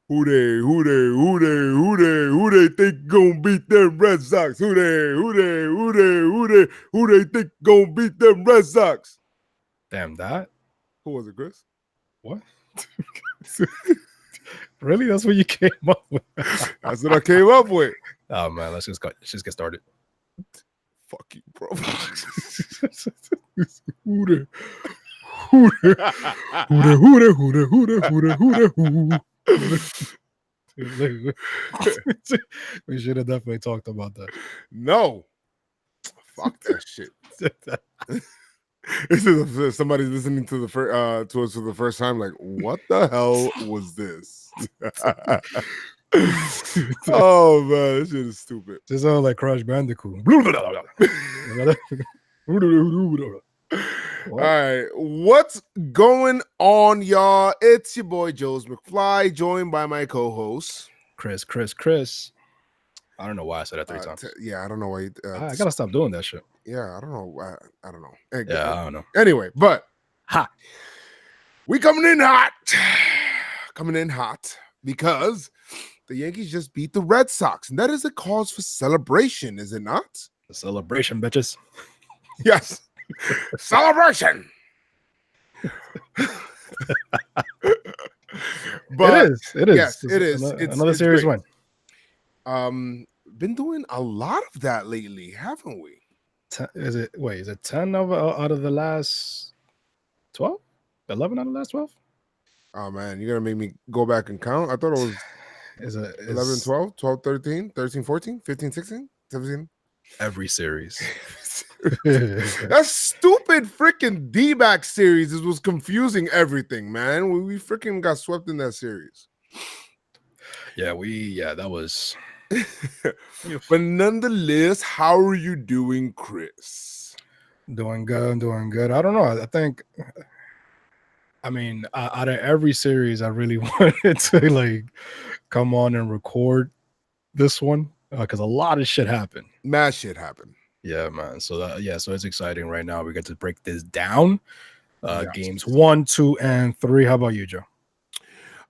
Who they think gonna beat them Red Sox? Who they think gonna beat them Red Sox? Damn that. Who was it, Chris? What? Really? That's what you came up with? That's what I came up with. Oh man, let's just get started. Fuck you, bro. We should have definitely talked about that. No. Fuck that shit. This is somebody listening to us for the first time. Like, what the hell was this? Oh man, this shit is stupid. This sounds like Crash Bandicoot. All right, what's going on, y'all? It's your boy Joe's McFly, joined by my co-host Chris. I don't know why I said that 3 times. Yeah, I don't know why. I gotta stop doing that shit. Yeah, I don't know. I don't know. I don't know. Anyway, but hot. We coming in hot because the Yankees just beat the Red Sox, and that is a cause for celebration, is it not? The celebration, bitches. Yes, celebration. But it is. Yes, it is. Another series win. Been doing a lot of that lately, haven't we? Is it 10 out of the last 12? 11 out of the last 12? Oh man, you're gonna make me go back and count. I thought it was 11, 12, 12, 13, 13, 14, 15, 16, 17. Every series. That stupid freaking D-back series was confusing everything, man. We freaking got swept in that series. Yeah, that was. But nonetheless, how are you doing, Chris? Doing good. I don't know. I mean, out of every series, I really wanted to come on and record this one because a lot of shit happened. Mad shit happened. Yeah, man. So so it's exciting right now. We get to break this down. Yes. Games 1, 2, and 3. How about you, Joe?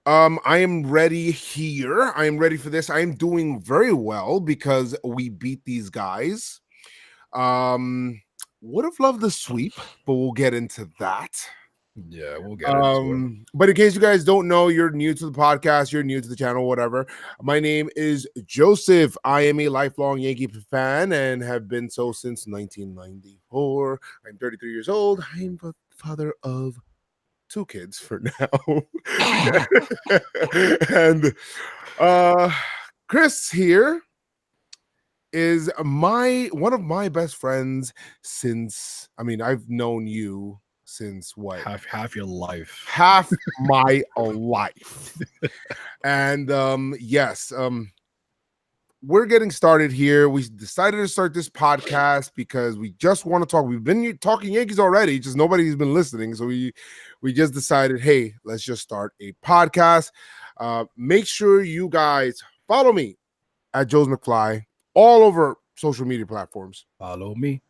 I am ready here. I am ready for this. I am doing very well because we beat these guys. Would have loved the sweep, but we'll get into that. Yeah, we'll get into it. But in case you guys don't know, you're new to the podcast, you're new to the channel, whatever. My name is Joseph. I am a lifelong Yankee fan and have been so since 1994. I'm 33 years old. I am the father of 2 kids for now. And Chris here is one of my best friends since, I've known you since what? Half your life. Half my life. And yes, we're getting started here. We decided to start this podcast because we just want to talk. We've been talking Yankees already, just nobody's been listening. So we just decided, hey, let's just start a podcast. Make sure you guys follow me at Joe's McFly all over social media platforms. Follow me.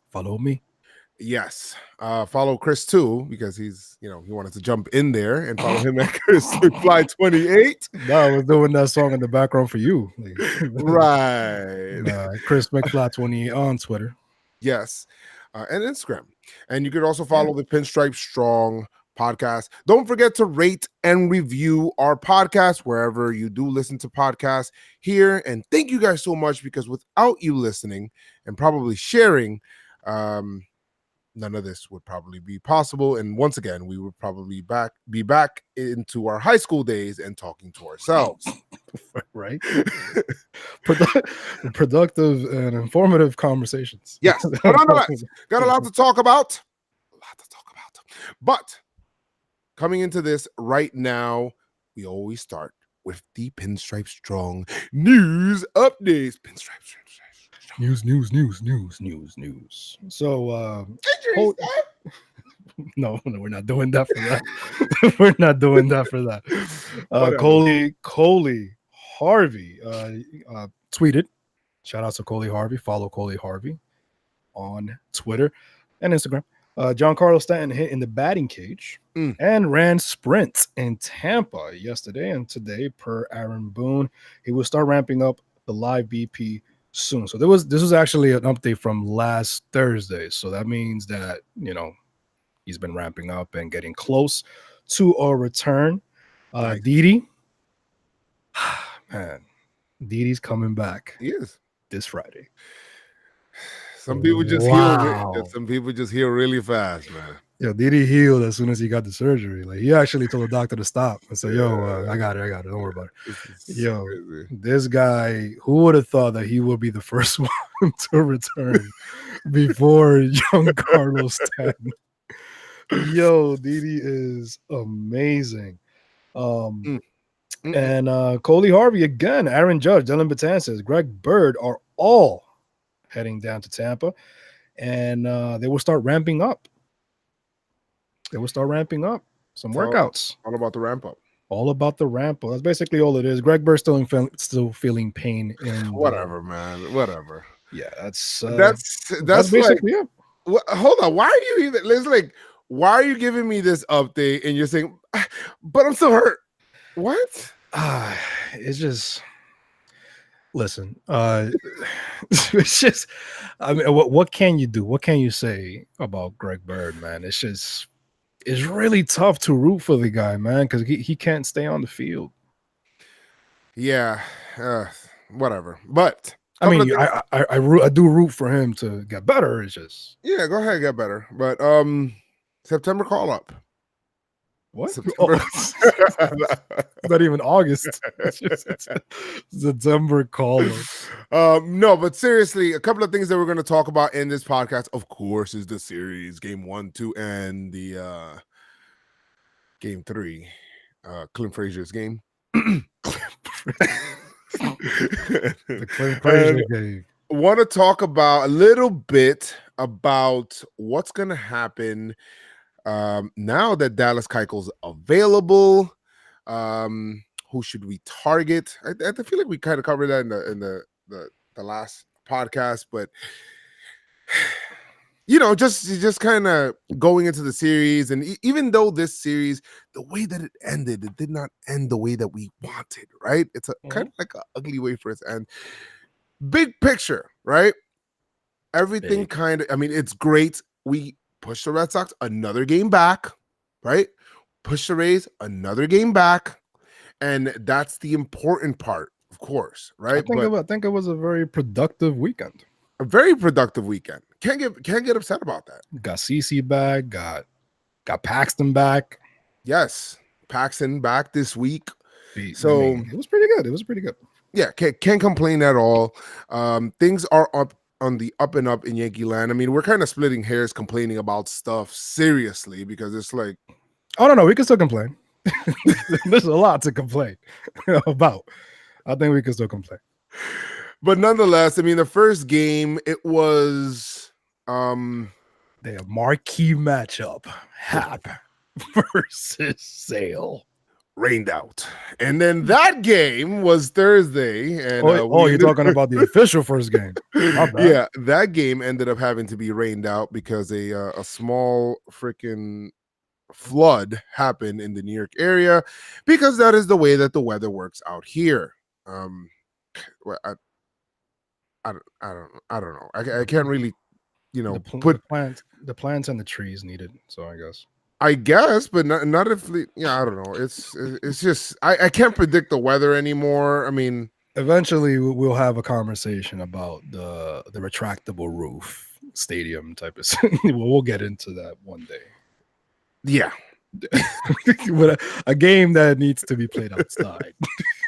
Yes. Follow Chris too, because he's, he wanted to jump in there, and follow him at Chris McFly 28. No, I was doing that song in the background for you. Right. Chris McFly 28 on Twitter. Yes. And Instagram. And you could also follow the Pinstripe Strong Podcast. Don't forget to rate and review our podcast wherever you do listen to podcasts here. And thank you guys so much, because without you listening and probably sharing, none of this would probably be possible. And once again, we would probably be back into our high school days and talking to ourselves. Right? Productive and informative conversations. Yes. But nonetheless, got a lot to talk about. But coming into this right now, we always start with the Pinstripe Strong news updates. Pinstripe Strong. News. So, no, we're not doing that for that. We're not doing that for that. Coley Harvey tweeted. Shout out to Coley Harvey. Follow Coley Harvey on Twitter and Instagram. Giancarlo Stanton hit in the batting cage Mm, and ran sprints in Tampa yesterday and today, per Aaron Boone. He will start ramping up the live BP soon. So this was actually an update from last Thursday. So that means that he's been ramping up and getting close to a return. nice. Didi, man, Didi's coming back He is. this Friday. Some people just heal. Wow. Some people just heal really fast, man. Yo, Didi healed as soon as he got the surgery. Like he actually told the doctor to stop and say, "Yo, Yeah, I got it. Don't worry about it." this is Yo, crazy. this guy, who would have thought that he would be the first one to return before young Carlos Stanton? Yo, Didi is amazing. Mm, mm, mm. And Coley Harvey again, Aaron Judge, Dylan Betances, Greg Bird are all heading down to Tampa, and they will start ramping up. Some It's workouts. all about the ramp up. All about the ramp up. That's basically all it is. Greg Bird still feeling pain in the. Whatever, man. Whatever. Yeah, that's That's like. basically it. Hold on. Why are you even? It's like, why are you giving me this update and you're saying, but I'm still hurt? What? It's just. Listen, it's just. I mean, what can you do? What can you say about Greg Bird, man? It's really tough to root for the guy, man, because he can't stay on the field. Yeah. Whatever. But I mean, I do root for him to get better. It's just yeah, go ahead, get better. But September call up. what? September. It's not even August. It's September call up. No, but seriously, a couple of things that we're going to talk about in this podcast, of course, is the series game 1, 2, and the game 3, Clint Frazier's game. The Clint Frazier game. Want to talk about a little bit about what's going to happen now that Dallas Keuchel's available. Who should we target? I feel like we kind of covered that in the last podcast, but just kind of going into the series, and even though this series, the way that it ended, it did not end the way that we wanted, right? It's a kind of like an ugly way for it to end. Big picture, right? Everything kind of, I mean, it's great. We push the Red Sox another game back, right? Push the Rays another game back. And that's the important part, of course, right? I think it was a very productive weekend. A very productive weekend. Can't get upset about that. Got CC back, got Paxton back. Yes. Paxton back this week. So it was pretty good. Yeah, can't complain at all. Things are up on the up and up in Yankee land. I mean, we're kind of splitting hairs complaining about stuff seriously because it's like, oh no, we can still complain. There's a lot to complain about. I think we can still complain. But nonetheless, I mean, the first game, it was the marquee matchup, Hap versus Sale. Rained out. And then that game was Thursday. And you're talking about the official first game. Yeah, that game ended up having to be rained out because a small freaking flood happened in the New York area, because that is the way that the weather works out here. I don't know. I can't really, put the plants and the trees needed. So I guess, but not if I don't know. It's just I can't predict the weather anymore. I mean, eventually we'll have a conversation about the retractable roof stadium type of thing. We'll get into that one day. Yeah. But a game that needs to be played outside.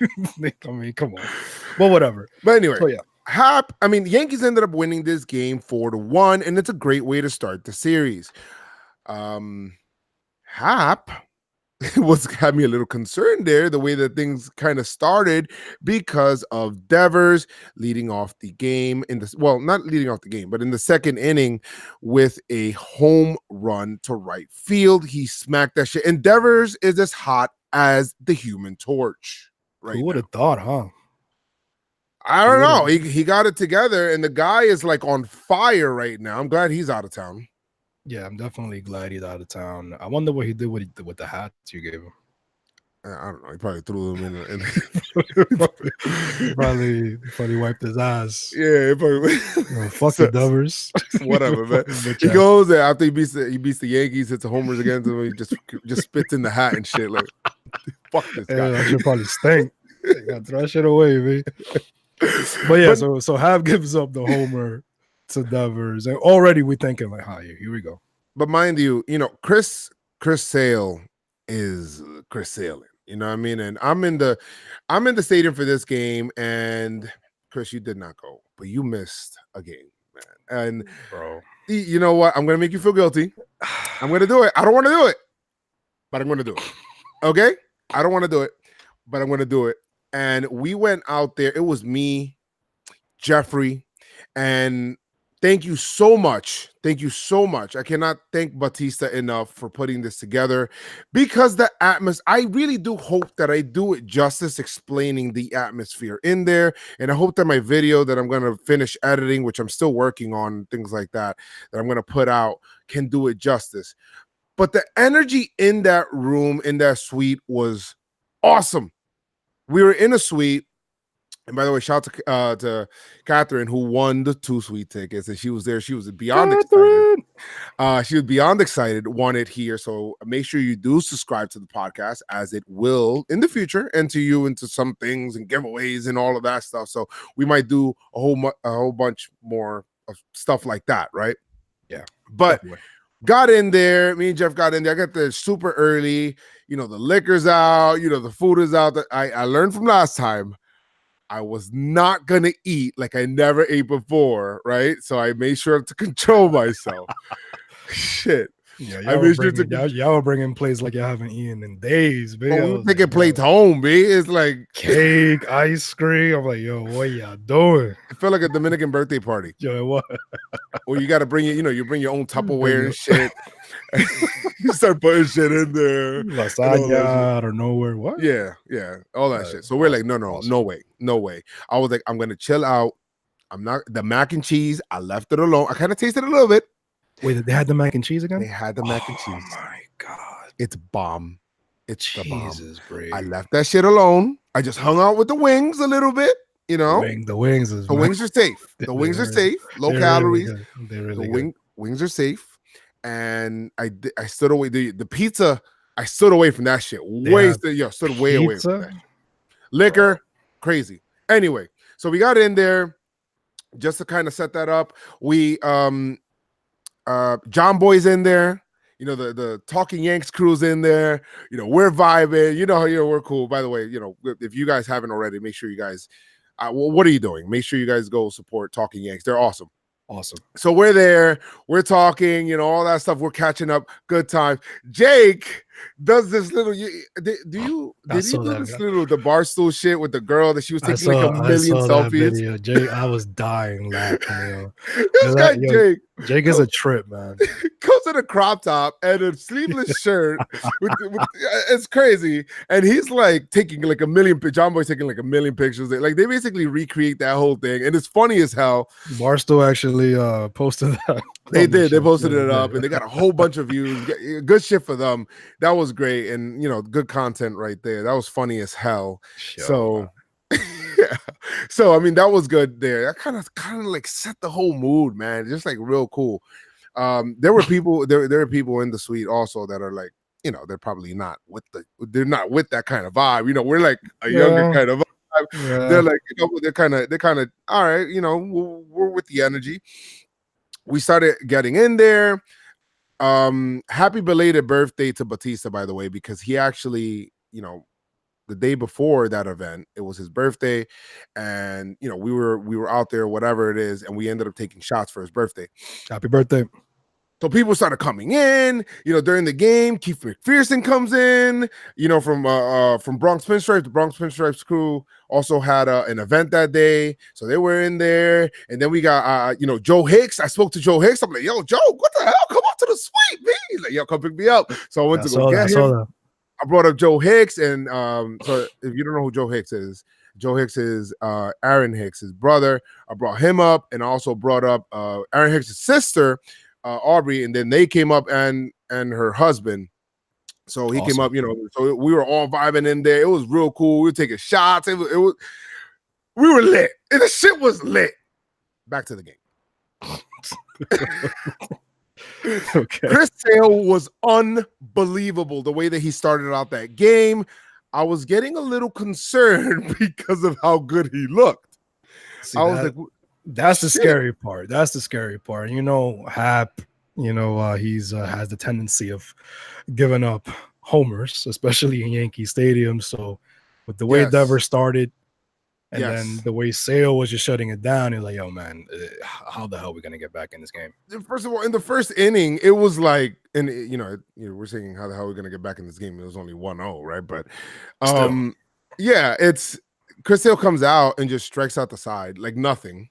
I mean, come on. Well, whatever. But anyway, so yeah. Hap, I mean, the Yankees ended up winning this game 4-1, and it's a great way to start the series. Hap had me a little concerned there, the way that things kind of started, because of Devers leading off the game not leading off the game, but in the second inning with a home run to right field. He smacked that shit. And Devers is as hot as the Human Torch. Right? Who would have thought, huh? I don't know. He got it together, and the guy is like on fire right now. I'm glad he's out of town. Yeah, I'm definitely glad he's out of town. I wonder what he did with the hats you gave him. I don't know. He probably threw them in. He probably wiped his ass. Yeah, he probably, Fuck you, so, Dovers. whatever, man. Fucking bitch He ass. goes there after he beats the Yankees, hits the homers again, so he just spits in the hat and shit. Like, fuck this guy. That should probably stink. You gotta throw that shit away, man. But yeah, so Hav gives up the homer to Devers, and already we thinking like, here we go. But mind you, Chris Sale is Chris Sale. You know what I mean? And I'm in the stadium for this game, and Chris, you did not go, but you missed a game, man. And Bro, you know what? I'm gonna make you feel guilty. I'm gonna do it. I don't want to do it, but I'm gonna do it. Okay? I don't want to do it, but I'm gonna do it. And we went out there. It was me, Jeffrey, and thank you so much. Thank you so much. I cannot thank Batista enough for putting this together, because the atmosphere, I really do hope that I do it justice explaining the atmosphere in there. And I hope that my video that I'm going to finish editing, which I'm still working on, things like that I'm going to put out, can do it justice. But the energy in that room, in that suite, was awesome. We were in a suite. And by the way, shout out to Catherine, who won the 2 suite tickets, and she was there. She was beyond excited. She was beyond excited, won it here. So make sure you do subscribe to the podcast, as it will in the future enter you into some things and giveaways and all of that stuff. So we might do a whole bunch more of stuff like that, right? Yeah. But got in there. Me and Jeff got in there. I got there super early. The liquor's out. The food is out. I learned from last time. I was not going to eat like I never ate before, right? So I made sure to control myself. Shit. Yeah, y'all were bringing plates like y'all haven't eaten in days, baby. Oh, we taking plates home, B. It's like cake, ice cream. I'm like, yo, what y'all doing? It felt like a Dominican birthday party. Yo, what? Or you got to bring you bring your own Tupperware and shit. You start putting shit in there. Lasagna out of nowhere. What? Yeah, all that shit. So we're like, no way. I was like, I'm gonna chill out. I'm not the mac and cheese. I left it alone. I kind of tasted a little bit. Wait, they had the mac and cheese again? They had the mac and cheese. Oh my god, it's bomb. It's the bomb. Brave. I left that shit alone. I just hung out with the wings a little bit. The wings are safe. The wings are safe. Low calories. Really wings are safe. And I stood away. The pizza, I stood away from that shit. Stood way away from that. Liquor, crazy. Anyway, so we got in there just to kind of set that up. We John Boy's in there. The Talking Yanks crew's in there. We're vibing. We're cool. By the way, if you guys haven't already, make sure you guys. What are you doing? Make sure you guys go support Talking Yanks. They're awesome. So we're there, we're talking, all that stuff. We're catching up. Good time. Jake does this little. Did you do this little the barstool shit with the girl that she was taking like a million selfies? Jake, I was dying laughing. This guy Jake is a trip, man. Goes in a crop top and a sleeveless shirt. It's crazy, and he's like taking like a million. John Boy's taking like a million pictures. Like they basically recreate that whole thing, and it's funny as hell. Barstool actually posted that. They did. They posted it up, and they got a whole bunch of views. Good shit for them. That was great, and good content right there. That was funny as hell. So, yeah. So I mean, that was good there. That kind of like set the whole mood, man. Just like real cool. There were people. There are people in the suite also that are like, they're probably not with that kind of vibe. We're like a younger kind of vibe. Yeah. They're like, they're kind of all right. We're with the energy. We started getting in there. Happy belated birthday to Batista, by the way, because he actually, the day before that event, it was his birthday, and we were out there, whatever it is, and we ended up taking shots for his birthday. Happy birthday. So people started coming in, during the game. Keith McPherson comes in, from Bronx Pinstripe. The Bronx Pinstripes crew also had an event that day, so they were in there. And then we got, Joe Hicks. I spoke to Joe Hicks. I'm like, yo, Joe, what the hell? Come up to the suite, man. He's like, yo, come pick me up. So I went to go get him. I brought up Joe Hicks, and so if you don't know who Joe Hicks is Aaron Hicks' brother. I brought him up, and I also brought up Aaron Hicks' sister, Aubrey, and then they came up and her husband. So he came Awesome. up, so we were all vibing in there. It was real cool. We were taking shots. It was we were lit. And the shit was lit. Back to the game. Okay. Chris Sale was unbelievable the way that he started out that game. I was getting a little concerned because of how good he looked. See, I was like, that's the shit. scary part. That's the scary part. Hap, he's has the tendency of giving up homers, especially in Yankee Stadium. So with the way Yes. Devers started, and Yes. then the way Sale was just shutting it down, you're like, yo, man, how the hell are we gonna get back in this game? First of all, in the first inning, it was like, and we're saying how the hell we're gonna get back in this game. It was only 1-0, right? But Still. yeah, it's Chris Sale comes out and just strikes out the side like nothing.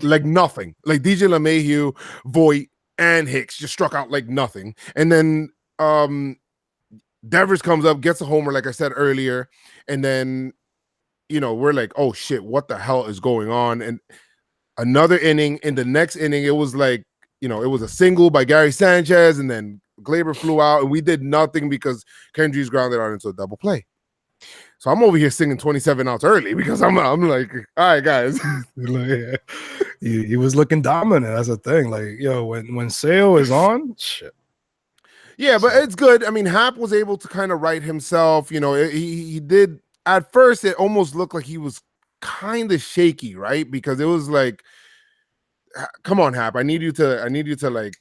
Like nothing. Like DJ LeMahieu, Voit, and Hicks just struck out like nothing. And then Devers comes up, gets a homer, like I said earlier, and then we're like, oh shit, what the hell is going on? And another inning. In the next inning, it was like, it was a single by Gary Sanchez, and then Glaber flew out, and we did nothing because Kendrys grounded out into a double play. So I'm over here singing 27 outs early because I'm like, all right, guys. He was looking dominant. That's the thing. Like, when Sale is on, shit. Yeah, but it's good. I mean, Hap was able to kind of right himself. He did. At first, it almost looked like he was kind of shaky, right? Because it was like, come on, Hap, I need you to like,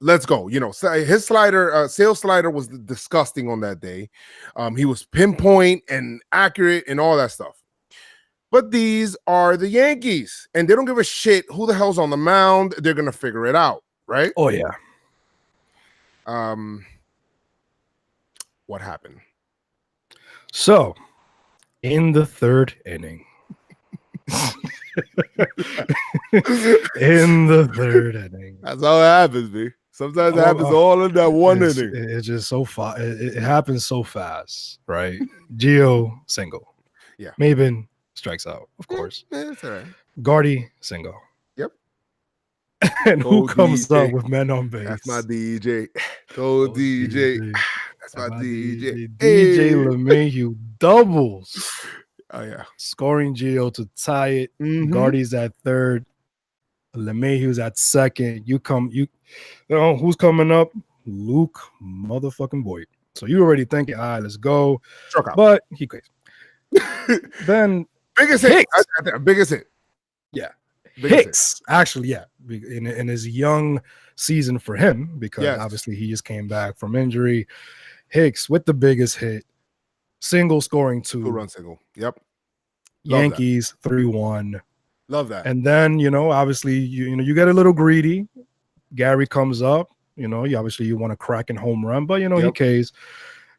let's go. His slider, Sale's slider was disgusting on that day. He was pinpoint and accurate and all that stuff. But these are the Yankees, and they don't give a shit who the hell's on the mound. They're gonna figure it out, right? Oh yeah. What happened? So, in the third inning, that's how it happens, B. Sometimes it happens all in that one inning. It's just so far. It happens so fast, right? Gio single. Yeah. Maben strikes out, of course. That's all right. Gardy single. Yep. And who comes up with men on base? That's my DJ. Go DJ. That's my DJ. DJ LeMahieu doubles. Oh yeah. Scoring Gio to tie it. Mm-hmm. Gardy's at third. LeMahieu's at second. Who's coming up? Luke motherfucking Voit. So you already thinking, all right, let's go. Struck out. But he quits. Then biggest hit. Biggest hit. Yeah. Hicks. Actually, yeah. In his young season for him, because obviously he just came back from injury. Hicks with the biggest hit. Single scoring two-run single. Yep. Yankees 3-1. Love that. And then, obviously, you get a little greedy. Gary comes up. You want to crack and home run, but he K's.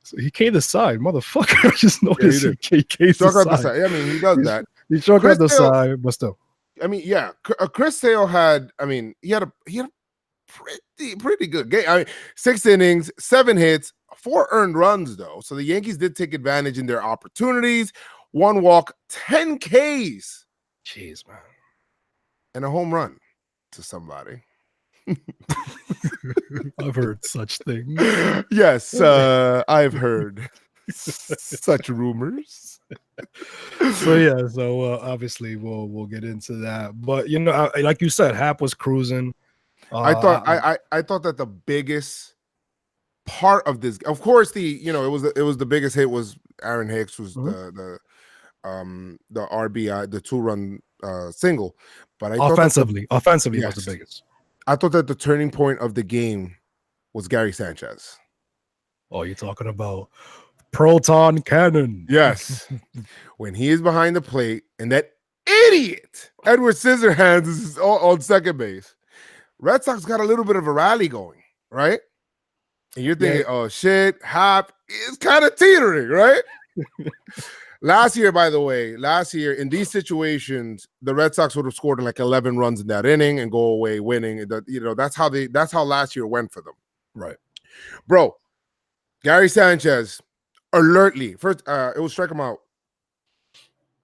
So he K'd the side, motherfucker. I just noticed he K'd the side. I mean, he does that. He struck out the side, but still. I mean, yeah. Chris Sale had. I mean, he had a pretty good game. I mean, 6 innings, 7 hits, 4 earned runs though. So the Yankees did take advantage in their opportunities. 1 walk, 10 Ks. Jeez, man. And a home run to somebody. I've heard such things. Yes, I've heard such rumors. So obviously we'll get into that. But like you said, Hap was cruising. I thought that the biggest part of this, of course, it was the biggest hit was Aaron Hicks was the RBI, the 2-run single. But offensively was the biggest. I thought that the turning point of the game was Gary Sanchez. Oh, you're talking about Proton Cannon. Yes. When he is behind the plate and that idiot Edward Scissorhands is on second base. Red Sox got a little bit of a rally going, right? And you're thinking, oh shit, Hap is kind of teetering, right? Last year, in these situations, the Red Sox would have scored like 11 runs in that inning and go away winning. That's how last year went for them. Right. Bro, Gary Sanchez alertly first it was strike him out.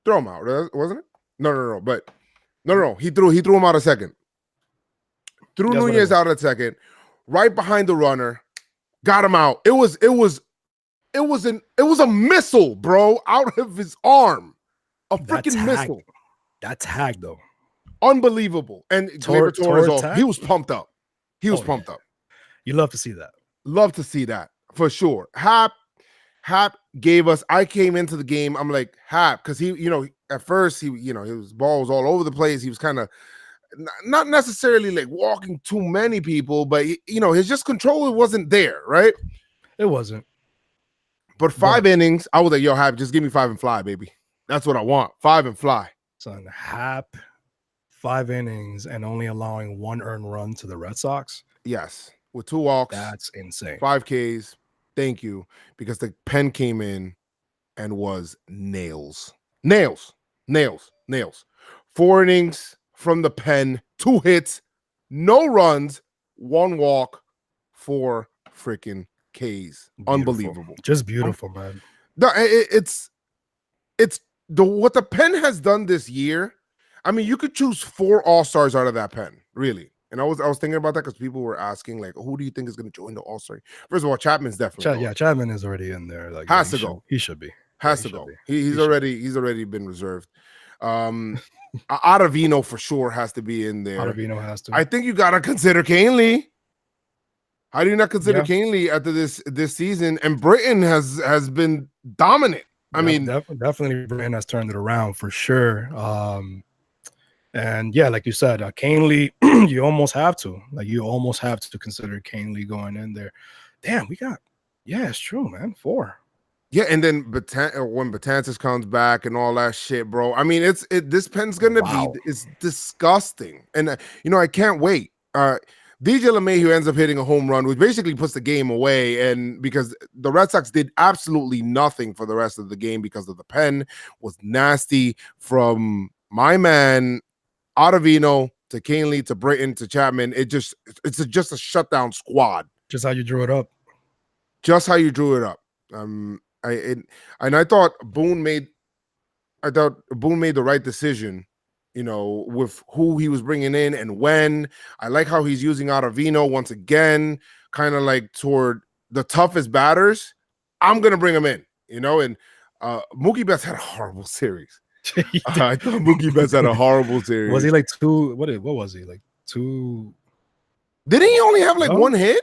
Throw him out, wasn't it? No. But no. He threw him out a second. Threw That's what it Nunez was. out at second, right behind the runner, got him out. It was a missile, bro, out of his arm. A That freaking tag, missile. that tag though. Unbelievable. And Gleyber Torres Toward also, he tag. was pumped up. He was Oh yeah, pumped up. you love to see that. Love to see that for sure. Hap gave us. I came into the game. I'm like Hap because at first his ball was all over the place. He was kind of not necessarily like walking too many people, but his just control wasn't there, right? It wasn't. But 5 innings, I was like, yo, Hap, just give me 5 and fly, baby. That's what I want. 5 and fly. Son, Hap, 5 innings and only allowing 1 earned run to the Red Sox. Yes, with 2 walks. That's insane. 5 Ks. Thank you, because the pen came in and was nails. 4 innings from the pen, 2 hits, no runs, 1 walk, 4 freaking Ks. Beautiful. Unbelievable. Just beautiful, man. It's what the pen has done this year. I mean, you could choose 4 all-stars out of that pen, really. And I was thinking about that because people were asking, like, who do you think is going to join the all-star? First of all, Chapman's definitely Chapman is already in there. Like, has to go. He should be. Has to go. He's already been reserved. Ottavino for sure has to be in there. Ottavino has to. I think you got to consider Canely. How do you not consider Canely after this season? And Britton has been dominant. I mean, definitely Britton has turned it around for sure. And yeah, like you said, Canely, you almost have to. Like, you almost have to consider Canely going in there. Damn, it's true, man. 4. Yeah, and then when Betances comes back and all that shit, bro. I mean, this pen's gonna be it's disgusting, and I can't wait. DJ LeMahieu ends up hitting a home run, which basically puts the game away, and because the Red Sox did absolutely nothing for the rest of the game because of the pen was nasty from my man Ottavino to Canely to Britton to Chapman. It's just a shutdown squad. Just how you drew it up. I thought Boone made the right decision, with who he was bringing in and when. I like how he's using Ottavino once again, kind of like toward the toughest batters. I'm gonna bring him in, and Mookie Betts had a horrible series. I thought Mookie Betts had a horrible series. Was he like 2? What was he like 2? Didn't he only have like 1 hit?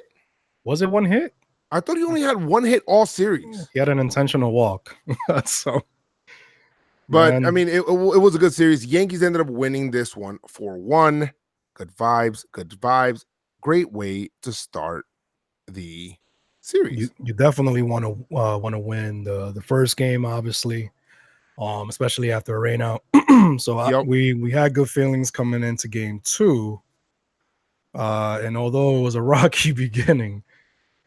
Was it 1 hit? I thought he only had 1 hit all series. He had an intentional walk. So, but man. I mean, it was a good series. Yankees ended up winning this one 4-1. Good vibes. Great way to start the series. You definitely want to win the first game, obviously, especially after a rain out. So we had good feelings coming into game 2, and although it was a rocky beginning.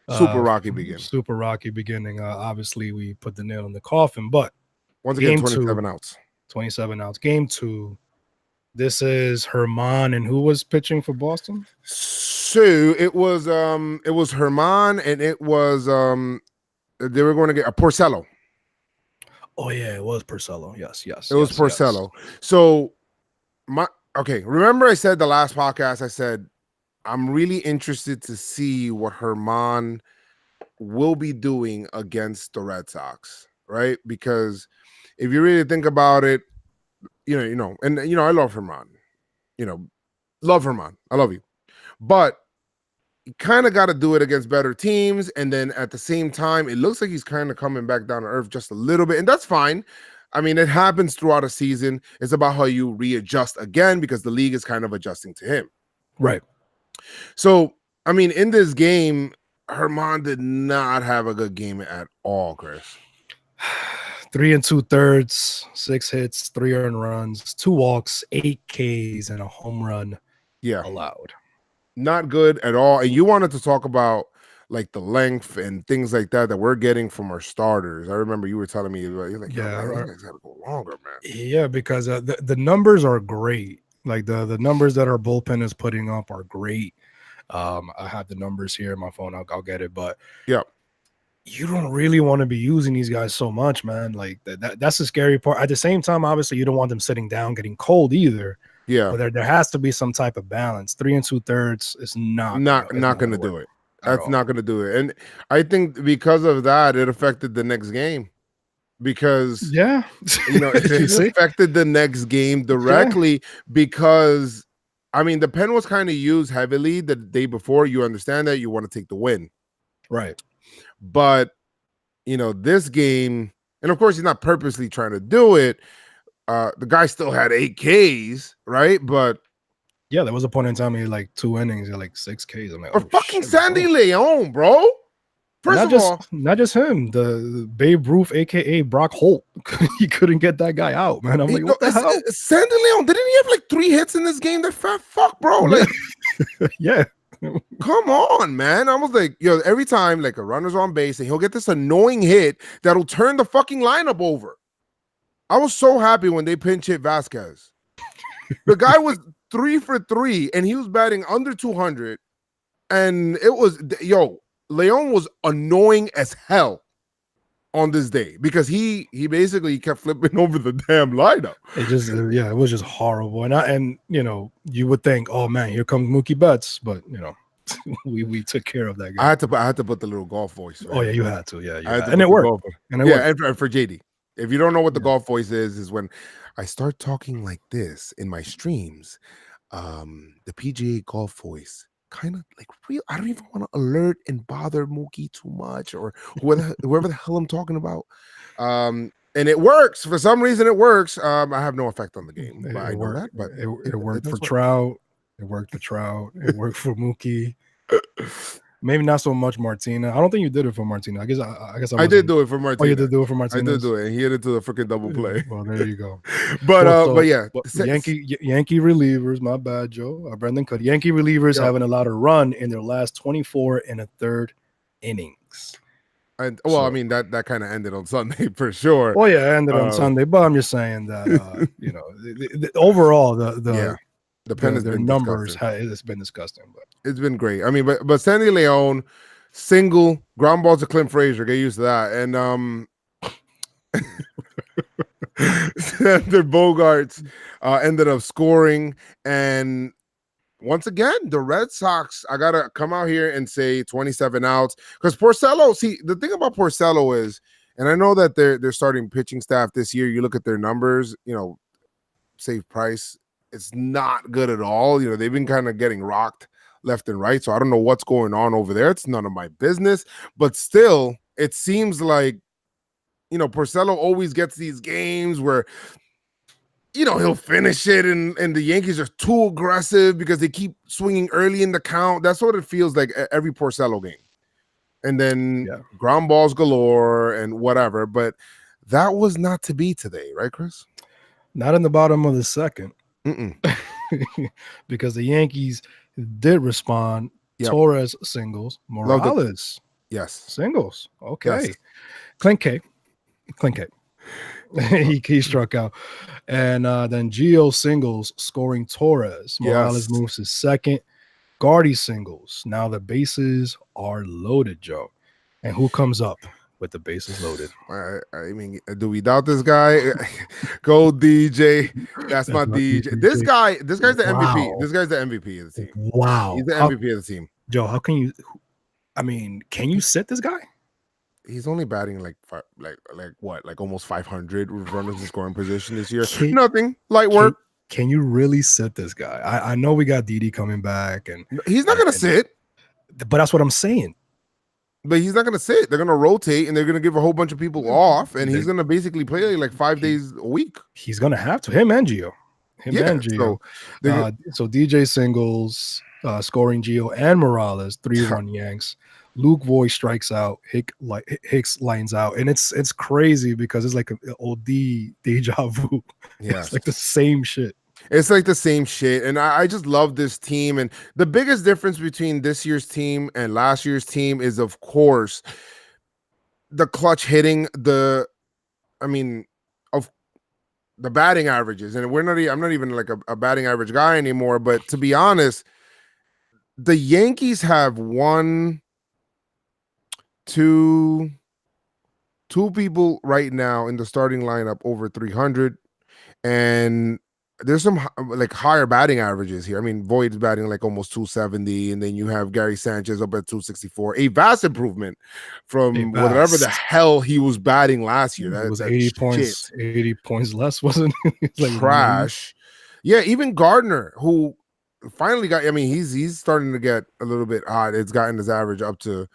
Super rocky beginning. Obviously, we put the nail in the coffin, but once again, 27 outs. 27 outs. Game 2. This is Herman, and who was pitching for Boston? So it was Herman, and it was they were going to get a Porcello. Oh yeah, it was Porcello. Yes. It was Porcello. Yes. So remember I said the last podcast, I said I'm really interested to see what Herman will be doing against the Red Sox, right? Because if you really think about it, I love Herman. Love Herman. I love you. But you kind of got to do it against better teams. And then at the same time, it looks like he's kind of coming back down to earth just a little bit. And that's fine. I mean, it happens throughout a season. It's about how you readjust again because the league is kind of adjusting to him. Right. So, I mean, in this game, Herman did not have a good game at all, Chris. 3 2/3, 6 hits, 3 earned runs, 2 walks, 8 Ks, and a home run allowed. Not good at all. And you wanted to talk about like the length and things like that we're getting from our starters. I remember you were telling me, you're like, man, these guys gotta go longer, man. Yeah, because the numbers are great. Like the numbers that our bullpen is putting up are great. I have the numbers here in my phone. I'll get it, but you don't really want to be using these guys so much, man. Like that's the scary part. At the same time, obviously, you don't want them sitting down, getting cold either. Yeah, But there has to be some type of balance. 3 2/3 is not gonna it's not not gonna gonna do work it. at That's all. not gonna do it. And I think because of that, it affected the next game because Yeah. You it see? affected the next game Yeah. directly because I mean the pen was kind of used heavily the day before. You understand that you want to take the win, Right. but this game, and of course he's not purposely trying to do it. The guy still had 8 Ks, right? But Yeah, there was a point in time he had like 2 innings, he had like 6 Ks. I'm like, for oh fucking shit, let's Sandy go. Leon, bro. And First of all, not just him, the Babe Ruth, aka Brock Holt, he couldn't get that guy out, man. I'm like, what the hell? Sandy Leon, didn't he have like 3 hits in this game? That fat fuck, bro. Yeah, Like, yeah. come on, man. I was like, every time like a runner's on base and he'll get this annoying hit that'll turn the fucking lineup over. I was so happy when they pinch hit Vasquez. The guy was 3 for 3 and he was batting under 200. And it was, Leon was annoying as hell on this day because he basically kept flipping over the damn lineup. It just yeah, it was just horrible. And you would think, oh man, here comes Mookie Betts, but we took care of that guy. I had to put the little golf voice. Oh yeah, you had to. Yeah, I had to and put it the worked. golf. And it worked. And for JD, if you don't know what the Yeah. golf voice is when I start talking like this in my streams, the PGA golf voice kind of like real. I don't even want to alert and bother Mookie too much or whoever the hell I'm talking about. And it works for some reason. It works. I have no effect on the game, but I know that. But It worked for does work. Trout. It worked for Trout. It worked for Mookie. Maybe not so much Martina. I don't think you did it for Martina. I guess I did do it for Martinez. Oh, you did do it for I Martinez. did do it, and he hit it to the freaking double play. Well, there you go. but yeah, Yankee relievers. My bad, Joe. Brendan Cut. Yankee relievers haven't allowed a run in their last 24 1/3 innings. And I mean that kind of ended on Sunday for sure. Oh yeah, it ended on Sunday. But I'm just saying that overall the pen has their been numbers it's been disgusting. But it's been great. I mean, but Sandy Leon single ground balls to Clint Frazier. Get used to that. And their Bogarts ended up scoring. And once again, the Red Sox, I gotta come out here and say 27 outs because Porcello. See, the thing about Porcello is, and I know that they're starting pitching staff this year. You look at their numbers, save price. It's not good at all. They've been kind of getting rocked left and right. So I don't know what's going on over there. It's none of my business. But still, it seems like, Porcello always gets these games where, he'll finish it and the Yankees are too aggressive because they keep swinging early in the count. That's what it feels like every Porcello game. And then ground balls galore and whatever. But that was not to be today, right, Chris? Not in the bottom of the second. Because the Yankees did respond. Yep. Torres singles, Morales singles. Okay, yes. Clint K. he struck out, and then Gio singles, scoring Torres. Morales moves to second. Guardy singles. Now the bases are loaded, Joe, and who comes up with the bases loaded? I mean, do we doubt this guy? Go DJ. That's my DJ. This guy's the MVP. This guy's the MVP of the team. Wow. He's the MVP of the team. Joe, how can you can you sit this guy? He's only batting like almost 500 runners in scoring position this year. Nothing. Light work. Can you really sit this guy? I know we got Didi coming back and he's not gonna sit. But that's what I'm saying. But he's not going to sit. They're going to rotate, and they're going to give a whole bunch of people off, and he's going to basically play like 5 days a week. He's going to have to. Him and Gio. So DJ singles, scoring Gio and Morales, 3-run Yanks. Luke Voigt strikes out. Hicks lines out, and it's crazy because it's like an old deja vu. Yeah, it's like the same shit. It's like the same shit. And I just love this team. And the biggest difference between this year's team and last year's team is, of course, the clutch hitting, of the batting averages. And I'm not even like a batting average guy anymore. But to be honest, the Yankees have two people right now in the starting lineup over 300. And there's some like higher batting averages here. I mean, Voigt's batting like almost 270, and then you have Gary Sanchez up at 264. A vast improvement A from whatever the vast. hell he was batting last year. It was That 80 shit points, 80 points less, wasn't it? It's like 90. trash. Yeah, even Gardner, who finally got. I mean, he's starting to get a little bit hot. It's gotten his average up to,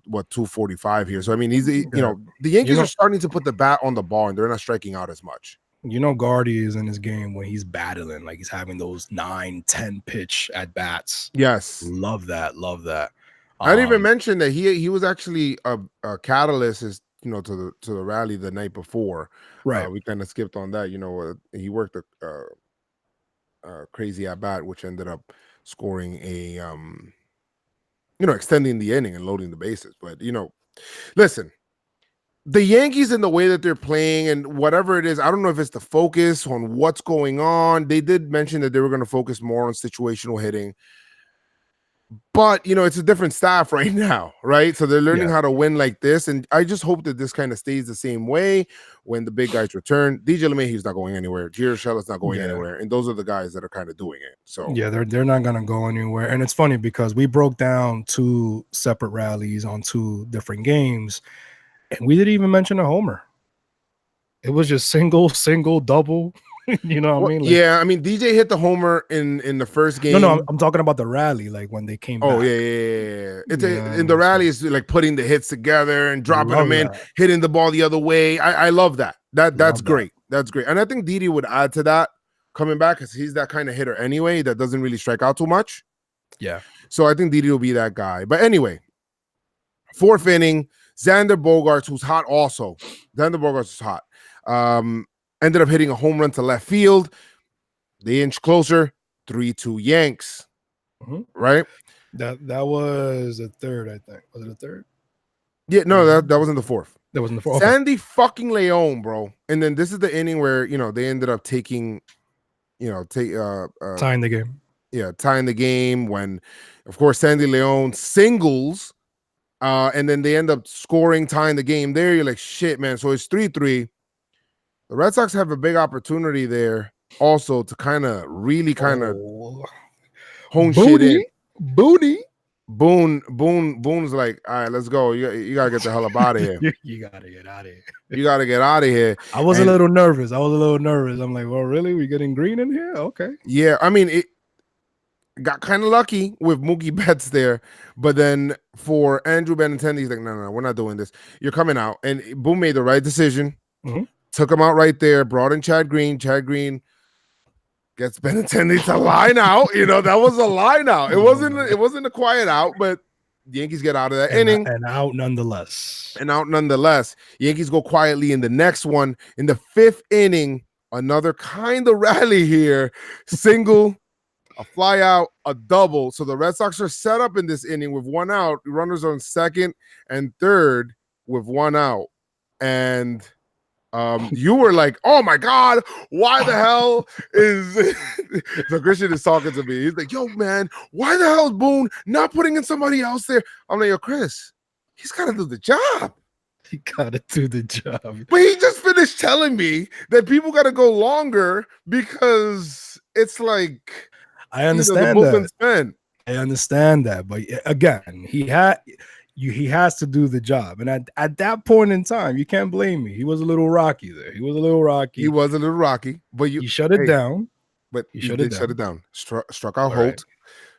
what, 245 here. So I mean, Yeah. the You Yankees are know, starting to put the bat on the ball, and they're not striking out as much. Guardy is in his game when he's battling, like he's having those 9, 10 pitch at bats. Yes. Love that. Love that. I didn't even mention that he was actually a catalyst, to the rally the night before. Right. We kind of skipped on that. He worked a crazy at bat, which ended up scoring extending the inning and loading the bases. But listen, the Yankees in the way that they're playing and whatever it is, I don't know if it's the focus on what's going on. They did mention that they were going to focus more on situational hitting. But it's a different staff right now, right? So they're learning how to win like this, and I just hope that this kind of stays the same way when the big guys return. DJ LeMahieu's not going anywhere. Gio Urshela's not going anywhere, and those are the guys that are kind of doing it. So yeah, they're not gonna go anywhere. And it's funny because we broke down 2 separate rallies on 2 different games, and we didn't even mention a homer. It was just single, double. You know what I mean? Like, yeah, I mean DJ hit the homer in the first game. No, I'm talking about the rally, like when they came back. Oh yeah. In the rally is like putting the hits together and dropping them in, hitting the ball the other way. I love that. That's great. That's great. And I think Didi would add to that coming back because he's that kind of hitter anyway that doesn't really strike out too much. Yeah. So I think Didi will be that guy. But anyway, 4th inning, Xander Bogaerts, who's hot also. Xander Bogaerts is hot. Ended up hitting a home run to left field. They inch closer, 3-2 Yanks. Mm-hmm. Right? That was the 3rd, I think. Was it the 3rd? Yeah, no, that wasn't the 4th. That wasn't the 4th. Sandy fucking Leon, bro. And then this is the inning where, they ended up taking, tying the game. Yeah, tying the game when, of course, Sandy Leon singles. And then they end up scoring, tying the game there. You're like, shit, man. So it's 3-3. The Red Sox have a big opportunity there also to really hone shit in. Boone's like, all right, let's go. You gotta get the hell up out of here. You gotta get out of here. You gotta get out of here. I was a little nervous. I'm like, well, really? We getting Green in here? Okay. Yeah, I mean, it got kind of lucky with Mookie Betts there, but then for Andrew Benintendi, he's like, no, we're not doing this. You're coming out, and Boone made the right decision. Mm-hmm. Took him out right there, brought in Chad Green. Chad Green gets Benintendi to line out. That was a line out. It wasn't a quiet out, but the Yankees get out of that inning. And out nonetheless. Yankees go quietly in the next one. In the 5th inning, another kind of rally here. Single, a fly out, a double. So the Red Sox are set up in this inning with 1 out. Runners on 2nd and 3rd with 1 out. And you were like, oh my God, why the hell is so Christian is talking to me. He's like, yo, man, why the hell is Boone not putting in somebody else there? I'm like, yo, Chris, he's got to do the job. He got to do the job. But he just finished telling me that people got to go longer because it's like, I understand that. I understand that. But again, he has to do the job. And at that point in time, you can't blame me. He was a little rocky there. He was a little rocky. But he shut it down. But he shut it down. Struck out Holt.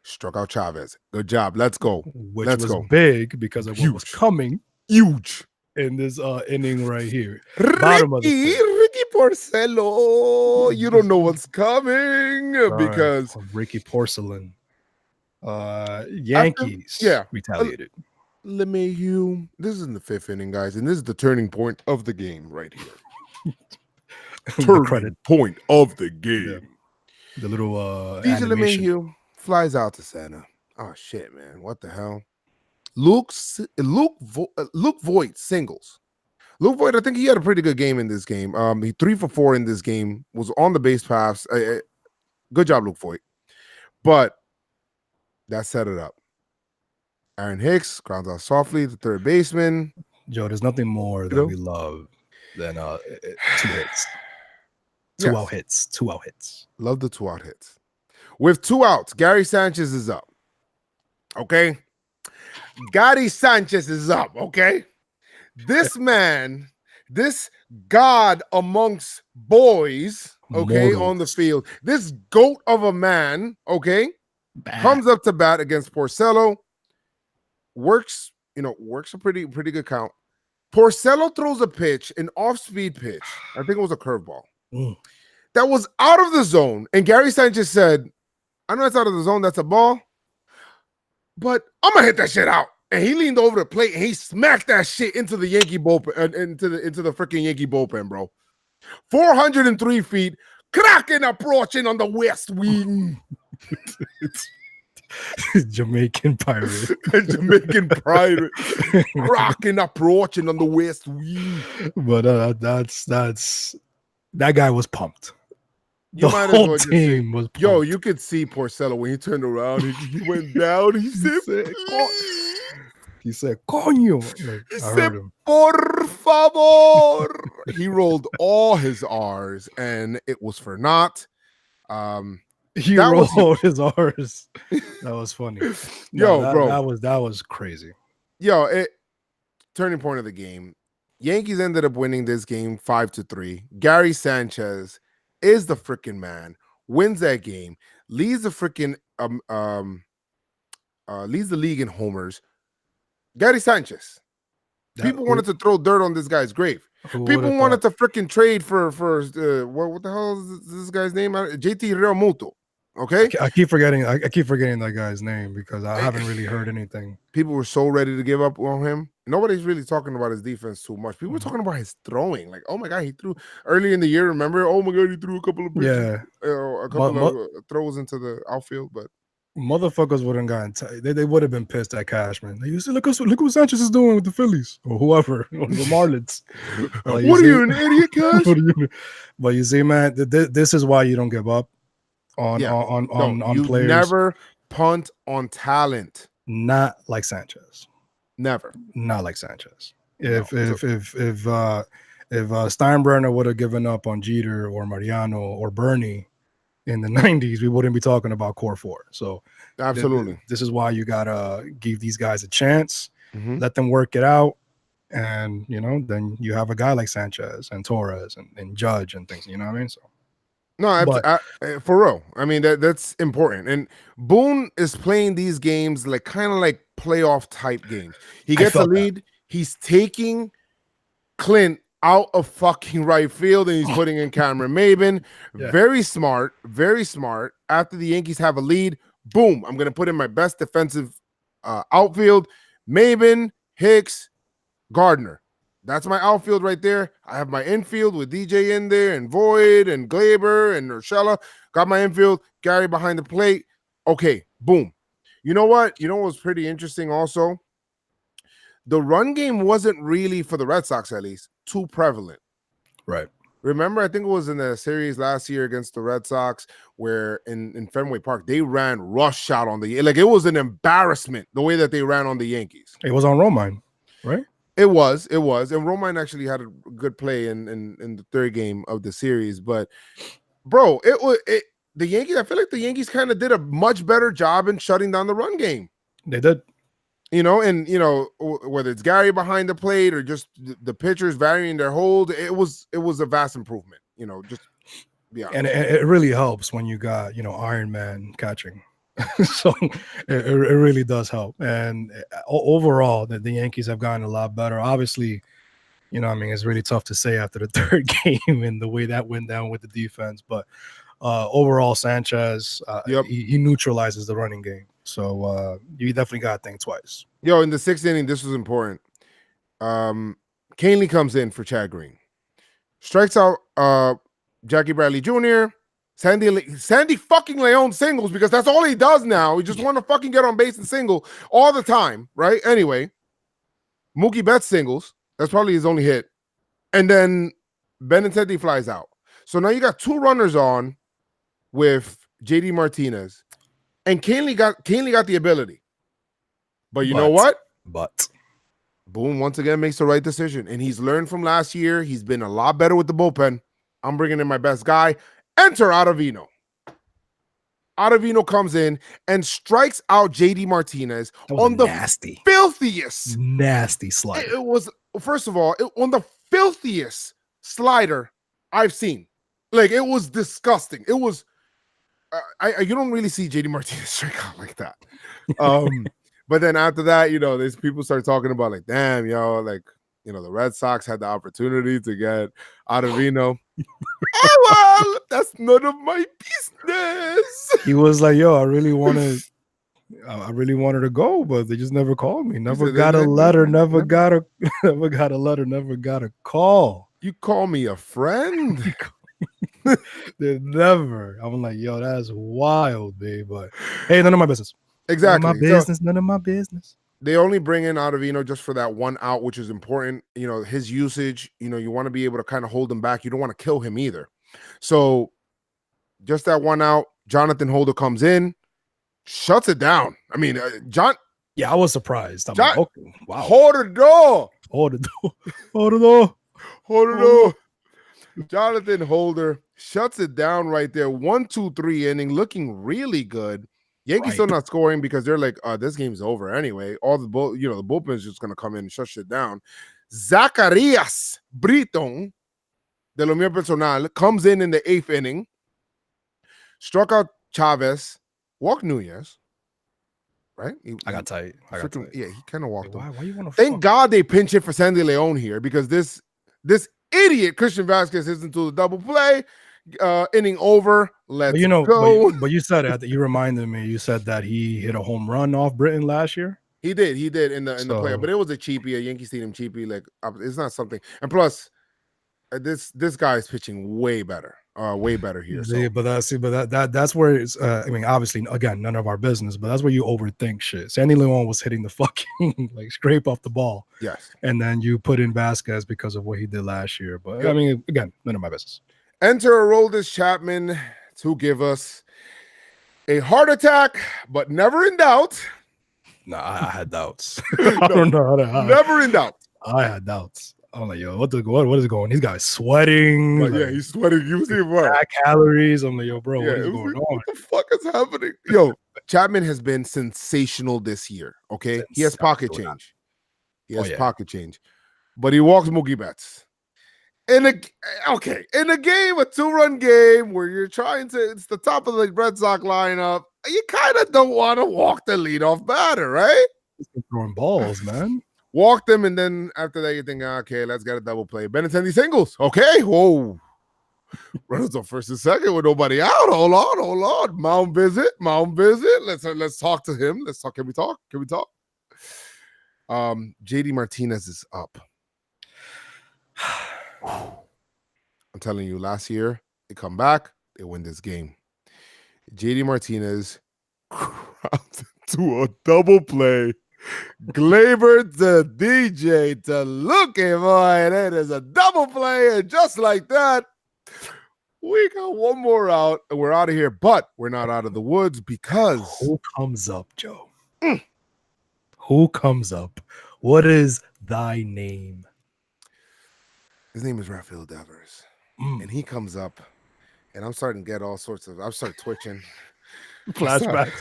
Struck out Chavez. Good job. Let's go. Which was big because of what was coming. Huge. In this inning right here. Ricky Porcello. You don't know what's coming because Ricky Porcelain. Yankees retaliated. LeMahieu. This is in the 5th inning, guys, and this is the turning point of the game right here. Turning point of the game. Yeah. The little DJ LeMahieu flies out to center. Oh shit, man! What the hell? Luke Voigt singles. Luke Voigt, I think he had a pretty good game in this game. He 3 for 4 in this game. Was on the base paths. Good job, Luke Voigt. But that set it up. Aaron Hicks grounds out softly, the 3rd baseman. Joe, there's nothing more that we love than 2 hits. Two out Yes, hits. 2 out hits. love the 2-out hits. With 2 outs, Gary Sanchez is up. Okay, Gary Sanchez is up. Okay, this man, this god amongst boys. Okay, on the Mortals. field, this goat of a man. Okay, Bad. comes up to bat against Porcello. Works a pretty good count. Porcello throws a pitch, an off-speed pitch. I think it was a curveball. That was out of the zone. And Gary Sanchez said, I know it's out of the zone, that's a ball, but I'm gonna hit that shit out. And he leaned over the plate and he smacked that shit into the Yankee bullpen, into the freaking Yankee bullpen, bro. 403 feet, cracking approaching on the west wing. Jamaican pirate. Jamaican pirate, cracking approaching on the west wing. But that's that guy was pumped. You The might as whole well just team was pumped. Yo, you could see Porcello when he turned around. He went down. He said, he said, "Coño!" Like, he I said, heard him. por favor. He rolled all his R's, and it was for naught. He that was- rolled his R's. That was funny. Yo, bro. that was crazy. Yo, turning point of the game. Yankees ended up winning this game 5-3. Gary Sanchez is the freaking man. Wins that game. Leads the freaking leads the league in homers. Gary Sanchez. People wanted to throw dirt on this guy's grave. People wanted to freaking trade for what the hell is this guy's name? JT Realmuto. Okay, I keep forgetting that guy's name because I haven't really heard anything. People were so ready to give up on him. Nobody's really talking about his defense too much. People were talking about his throwing. Like, oh my god, he threw early in the year. Remember? Oh my god, he threw a couple of pitches, a couple of throws into the outfield. But motherfuckers wouldn't gotten they would have been pissed at Cashman. They used to look what Sanchez is doing with the Phillies or whoever, or the Marlins. What are you, an idiot, Cash? But you see, man, this is why you don't give up on players. Never punt on talent. Not like Sanchez. Never. Not like Sanchez. If Steinbrenner would have given up on Jeter or Mariano or Bernie in the 90s, we wouldn't be talking about core 4. So absolutely, this is why you gotta give these guys a chance, let them work it out, and then you have a guy like Sanchez and Torres and Judge and things. You know what I mean? So no, for real. I mean that's important. And Boone is playing these games like kind of like playoff type games. He gets a lead. He's taking Clint out of fucking right field and he's putting in Cameron Maben. Yeah. Very smart. Very smart. After the Yankees have a lead, boom, I'm going to put in my best defensive outfield. Maben, Hicks, Gardner. That's my outfield right there. I have my infield with DJ in there and Void and Glaber and Urshela. Got my infield, Gary behind the plate. Okay, boom. You know what? You know what was pretty interesting also? The run game wasn't really, for the Red Sox at least, too prevalent. Right. Remember, I think it was in the series last year against the Red Sox where in Fenway Park, they ran rush out on it was an embarrassment the way that they ran on the Yankees. It was on Romine, right? It was. And Romine actually had a good play in the third game of the series. But, bro, the Yankees, I feel like the Yankees kind of did a much better job in shutting down the run game. They did. Whether it's Gary behind the plate or just the pitchers varying their hold, it was a vast improvement. And it really helps when you got Iron Man catching. So it really does help. And overall, the Yankees have gotten a lot better. Obviously, it's really tough to say after the third game and the way that went down with the defense. But overall, Sanchez, he neutralizes the running game. So you definitely got to think twice. Yo, in the 6th inning, this was important. Canely comes in for Chad Green. Strikes out Jackie Bradley Jr., Sandy fucking Leon singles because that's all he does now. He just want to fucking get on base and single all the time, right? Anyway, Mookie Betts singles. That's probably his only hit. And then Benintendi flies out. So now you got 2 runners on with JD Martinez. And Canely got the ability. But you know what? But Boone once again makes the right decision. And he's learned from last year. He's been a lot better with the bullpen. I'm bringing in my best guy. Enter Ottavino. Ottavino comes in and strikes out JD Martinez That was on a the nasty filthiest. slider. It was, first of all, on the filthiest slider I've seen. Like, it was disgusting. It was, you don't really see JD Martinez strike out like that. But then after that, these people start talking about like, damn, like, the Red Sox had the opportunity to get Ottavino. Oh, well, that's none of my business. He was like, yo, I really wanted to go, but they just never called me. Never got a letter, never got a letter, never got a call. You call me a friend? They never. I'm like, yo, that's wild, babe. But hey, none of my business. Exactly. None of my business. They only bring in Ottavino just for that one out, which is important. His usage, you want to be able to kind of hold him back. You don't want to kill him either. So just that one out, Jonathan Holder comes in, shuts it down. I mean, Yeah, I was surprised. I'm like, okay, wow. Hold the door. Jonathan Holder shuts it down right there. 1-2-3 inning, looking really good. Yankees still not scoring because they're like, this game's over anyway. All the the bullpen's just gonna come in and shut shit down. Zacarias Britton de lo mío personal comes in the 8th inning, struck out Chavez, walked Nunez. Right? I got tight. Yeah, he kind of walked him. Why you want to? Thank God they pinch it for Sandy Leon here because this idiot Christian Vasquez hits into the double play. Inning over. Let's go. But you said that. You reminded me. You said that he hit a home run off Britton last year. He did in the playoff, but it was a cheapie, a Yankee Stadium cheapie. Like, it's not something. And plus, this guy is pitching way better here. So. Yeah, but that's where it's. I mean, obviously, again, none of our business. But that's where you overthink shit. Sandy Leon was hitting the fucking like scrape off the ball. Yes, and then you put in Vasquez because of what he did last year. But yep. I mean, again, none of my business. Enter Aroldis Chapman to give us a heart attack, but never in doubt. No, I had doubts. I don't know. Never in doubt. I had doubts. I'm like, yo, what is going on? These guys sweating. Like, yeah, he's sweating. You see what? Calories. I'm like, yo, bro, what is going on? What the fuck is happening? Yo, Chapman has been sensational this year. Okay, he has pocket change. Pocket change, but he walks Mookie Betts. In a game, a 2-run game where you're trying to, it's the top of the Red Sox lineup. You kind of don't want to walk the leadoff batter, right? He's throwing balls, man. Walk them, and then after that, you think, okay, let's get a double play. Benintendi singles. Okay, whoa. Runners on first and second with nobody out. Hold on. Mound visit. Let's talk to him. Let's talk. Can we talk? JD Martinez is up. I'm telling you, last year they come back, they win this game. JD Martinez crowds into a double play. Glaber to DJ to Looky, boy, and it is a double play, and just like that, we got one more out, and we're out of here. But we're not out of the woods because who comes up, Joe? Who comes up? What is thy name? His name is Rafael Devers. And he comes up, and I'm starting to get all sorts of, I start twitching. Flashbacks.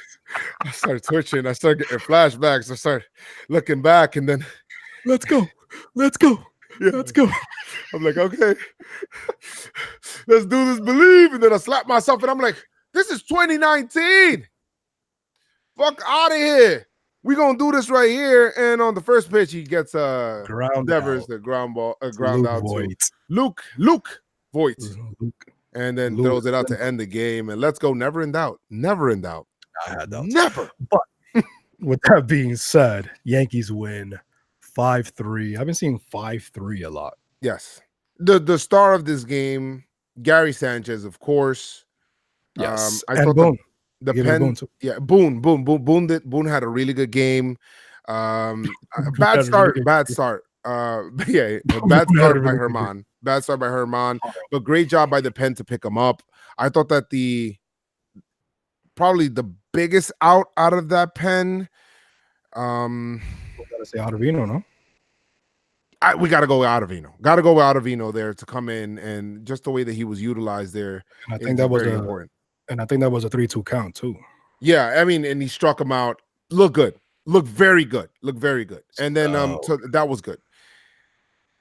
I start twitching. I start getting flashbacks. I start looking back, and then let's go. Yeah. Let's go. I'm like, okay, let's do this, believe. And then I slap myself, and I'm like, this is 2019. Fuck out of here. We're going to do this right here. And on the first pitch, he gets Devers, the ground out to Luke Voigt. And then throws it out to end the game. And let's go. Never in doubt. I had doubts. Never. But with that being said, Yankees win 5-3. I've been seeing 5-3 a lot. Yes. The star of this game, Gary Sanchez, of course. Yes. I thought Boone. Boone had a really good game. Bad start. Bad start by Herman. But great job by the pen to pick him up. I thought that probably the biggest out of that pen. Gotta say Ottavino, no? we got to go out of Vino. Got to go out of Vino there to come in, and just the way that he was utilized there And I think is that was very a important. and I think that was a 3-2 count too. Yeah, I mean, and he struck him out. Look good. Look very good. Look very good. And then so that was good.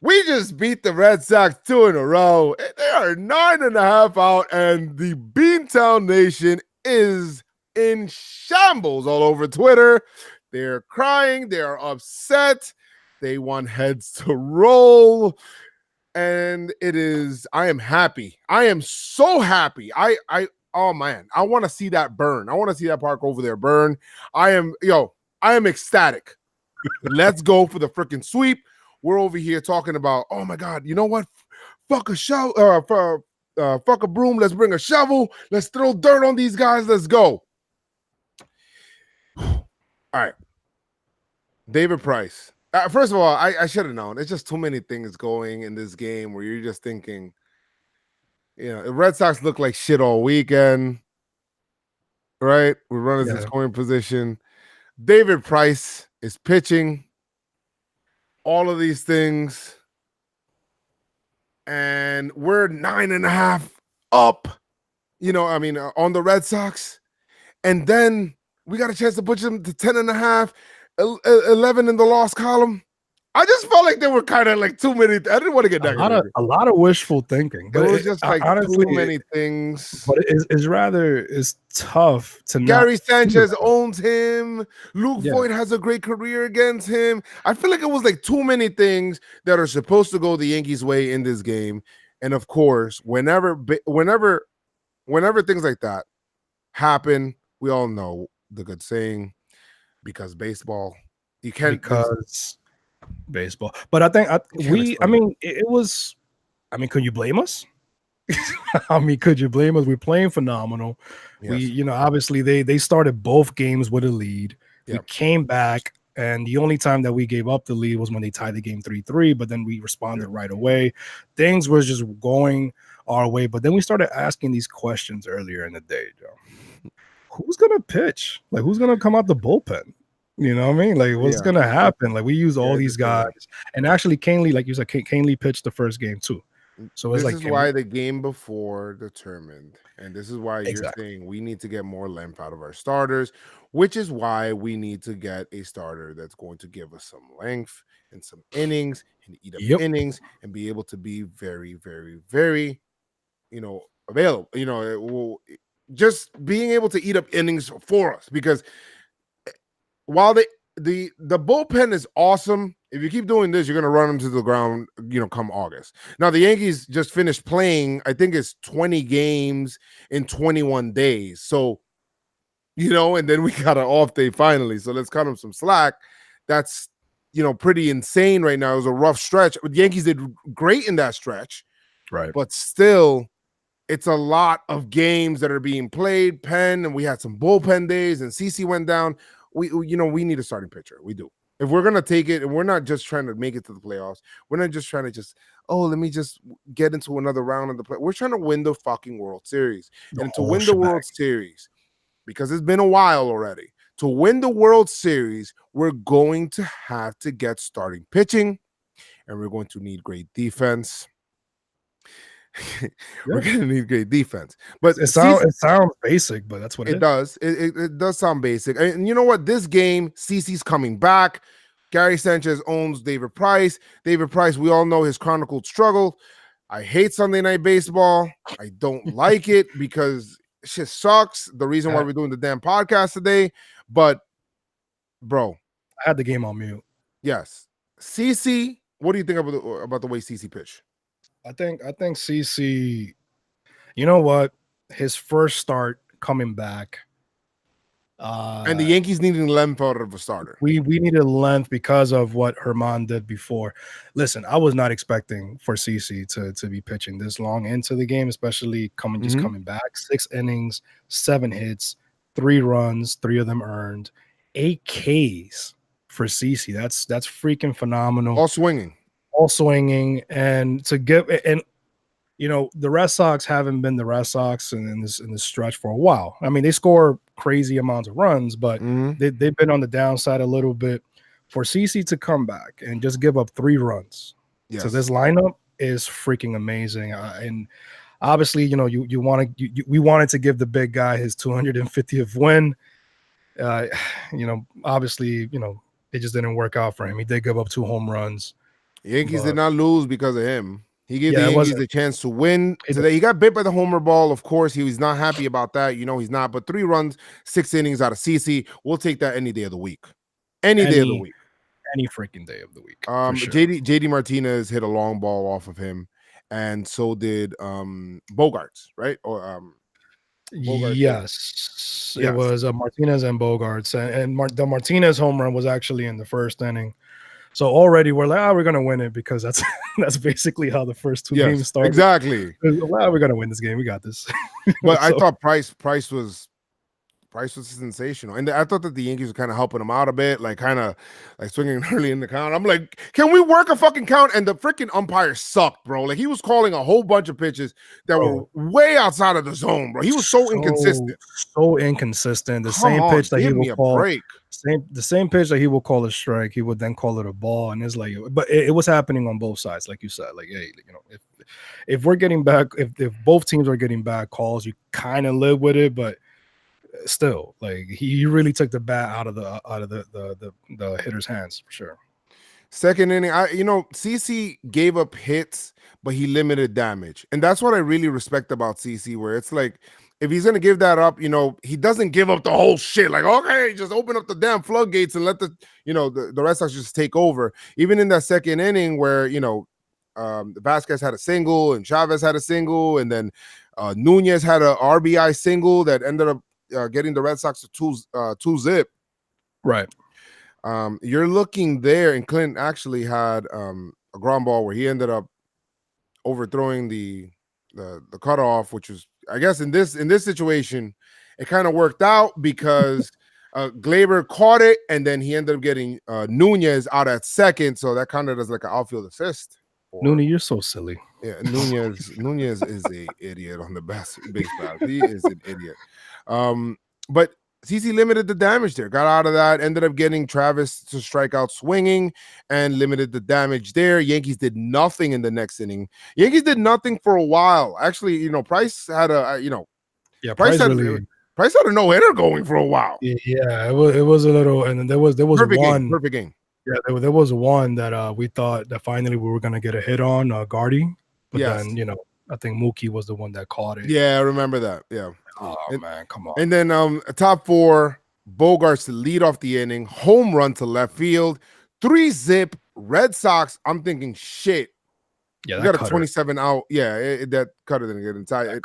We just beat the Red Sox 2 in a row. They are 9.5 out, and the Beantown Nation is in shambles all over Twitter. They're crying. They are upset. They want heads to roll. And I am happy. I am so happy. Oh man, I want to see that burn. I want to see that park over there burn. I am ecstatic. Let's go for the freaking sweep. We're over here talking about, oh my God, you know what? Fuck a shovel, fuck a broom. Let's bring a shovel. Let's throw dirt on these guys. Let's go. All right. David Price. First of all, I should have known. It's just too many things going in this game where you're just thinking, the Red Sox look like shit all weekend, right? We're running in scoring position. David Price is pitching. All of these things. And we're 9.5 up, on the Red Sox. And then we got a chance to push them to 10.5, 11 in the loss column. I just felt like there were kind of like too many. I didn't want to get negative. A lot of wishful thinking. But it was just like honestly, too many things. But it's tough to Gary Sanchez owns him. Luke Voigt has a great career against him. I feel like it was like too many things that are supposed to go the Yankees' way in this game. And of course, whenever things like that happen, we all know the good saying, because baseball, you can't baseball. But I think it was. I mean, could you blame us? Could you blame us? We're playing phenomenal. Yes. Obviously they started both games with a lead. Yep. We came back, and the only time that we gave up the lead was when they tied the game 3-3, but then we responded right away. Things were just going our way, but then we started asking these questions earlier in the day, Joe. Who's gonna pitch? Like, who's gonna come out the bullpen? You know what I mean? Like, what's gonna happen? Like, we use all these guys, and actually, Canely, like you said, Canely pitched the first game too. So it's this is why the game before determined, and this is why you're saying we need to get more length out of our starters, which is why we need to get a starter that's going to give us some length and some innings and eat up innings and be able to be very, very, very, available. Just being able to eat up innings for us, because while the bullpen is awesome, if you keep doing this, you're going to run them to the ground, come August. Now, the Yankees just finished playing, I think it's 20 games in 21 days. So, and then we got an off day finally. So let's cut them some slack. That's, pretty insane right now. It was a rough stretch. The Yankees did great in that stretch. Right. But still, it's a lot of games that are being played. And we had some bullpen days, and CC went down. We need a starting pitcher. We do. If we're going to take it, and we're not just trying to make it to the playoffs, we're not just trying to let me just get into another round of the play. We're trying to win the fucking World Series. And to win the World Series, because it's been a while already, to win the World Series, we're going to have to get starting pitching, and we're going to need great defense. We're going to need great defense. But it sounds basic, but that's what it does. It does sound basic. And you know what? This game, CC's coming back. Gary Sanchez owns David Price. David Price, we all know his chronicled struggle. I hate Sunday Night Baseball. I don't like it because shit sucks. The reason why we're doing the damn podcast today. But, bro. I had the game on mute. Yes. CC, what do you think about the way CC pitched? I think CC, you know what? His first start coming back. And the Yankees needing length out of a starter. We needed length because of what Herman did before. Listen, I was not expecting for CC to be pitching this long into the game, especially coming back. 6 innings, 7 hits, 3 runs, 3 of them earned, 8 Ks for CC. That's freaking phenomenal. All swinging, and to get the Red Sox haven't been the Red Sox in this stretch for a while. I mean, they score crazy amounts of runs, but they've been on the downside a little bit. for CC to come back and just give up 3 runs to Yes. this lineup is freaking amazing. And obviously, you want to we wanted to give the big guy his 250th win. Uh, obviously, it just didn't work out for him. He did give up 2 home runs, Yankees did but not lose because of him. He gave the yeah, it Yankees wasn't. a chance to win It, today. He got bit by the homer ball. Of course, he was not happy about that. He's not. But 3 runs, 6 innings out of CC. We'll take that any day of the week. Any day of the any week. any freaking day of the week for sure. JD Martinez hit a long ball off of him, and so did Bogarts, right? Or Bogarts. Yes, it Yes. was Martinez and Bogarts, and the Martinez home run was actually in the first inning. So already we're like, we're gonna win it because that's that's basically how the first 2 games Yes, started. exactly. We're gonna win this game. We got this. But I So, thought Price was sensational, and I thought that the Yankees were kind of helping him out a bit, like kind of like swinging early in the count. I'm like, can we work a fucking count? And the freaking umpire sucked, bro. Like he was calling a whole bunch of pitches that were bro, way outside of the zone, bro. He was so inconsistent. so inconsistent. The Come same on, pitch that he give will me a call, break. the same pitch that he will call a strike, he would then call it a ball, and it's like, but it was happening on both sides, like you said. Like, hey, if we're getting back, if both teams are getting bad calls, you kind of live with it, but still, like he really took the bat out of the hitter's hands for sure. Second inning, CC gave up hits, but he limited damage. And that's what I really respect about CC, where it's like, if he's going to give that up, he doesn't give up the whole shit. Like, okay, just open up the damn floodgates and let the Red Sox just take over. Even in that second inning where, Vasquez had a single and Chavez had a single, and then Nunez had a RBI single that ended up getting the Red Sox to 2-zip. Right. You're looking there, and Clinton actually had a ground ball where he ended up overthrowing the cutoff, which was, I guess, in this situation, it kind of worked out because Glaber caught it, and then he ended up getting Nunez out at second, so that kind of does like an outfield assist. Nunez, you're so silly. Yeah, Nunez is a idiot on the base path. He is an idiot. But CC limited the damage there, got out of that, ended up getting Travis to strike out swinging and limited the damage there. Yankees did nothing in the next inning. Yankees did nothing for a while. Actually, Price had Price had a no-hitter going for a while. Yeah, it was a little, and then there was perfect game. Yeah, there was one that we thought that finally we were gonna get a hit on Gardy, but then I think Mookie was the one that caught it. Yeah, I remember that. Yeah. Oh man, come on. And then top 4, Bogarts to lead off the inning, home run to left field, 3-zip Red Sox. I'm thinking, shit. Yeah, we got a 27 out. Yeah, that cutter didn't get inside. It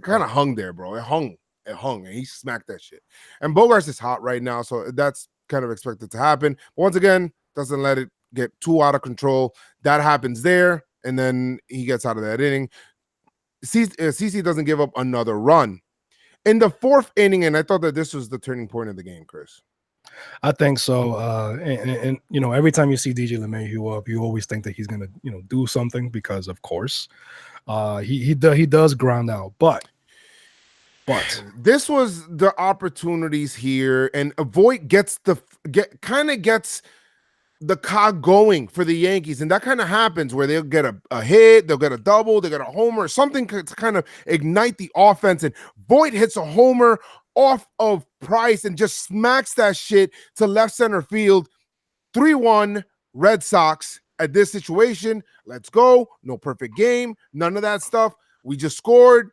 kind of hung there, bro. It hung, and he smacked that shit. And Bogarts is hot right now, so that's kind of expected to happen. But once again, doesn't let it get too out of control. That happens there, and then he gets out of that inning. CC doesn't give up another run. In the 4th inning, and I thought that this was the turning point of the game, Chris. I think so. And every time you see DJ LeMahieu up, you always think that he's gonna, do something because, of course, he does ground out. But this was the opportunities here, and Voit gets the cog going for the Yankees, and that kind of happens where they'll get a hit, they'll get a double, they get a homer, something to kind of ignite the offense. And Voit hits a homer off of Price and just smacks that shit to left center field. 3-1 Red Sox at this situation. Let's go. No perfect game, none of that stuff. We just scored.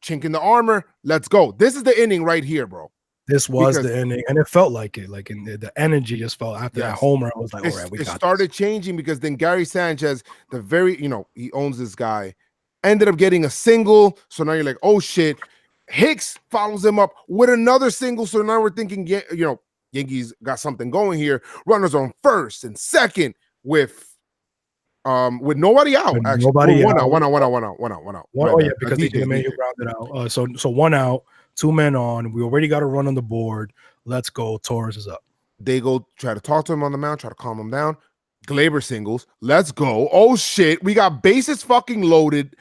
Chink in the armor. Let's go. This is the inning right here, bro. This was the ending, and it felt like it. Like the energy just felt after that homer. I was like, all right, we got it. Started changing because then Gary Sanchez, he owns this guy, ended up getting a single. So now you're like, oh shit. Hicks follows him up with another single. So now we're thinking, Yankees got something going here. Runners on first and second with nobody out. Actually, one out. Oh yeah, because they made you grounded out. So 1 out. 2 men on. We already got a run on the board. Let's go. Torres is up. They go try to talk to him on the mound, try to calm him down. Glaber singles. Let's go. Oh shit. We got bases fucking loaded.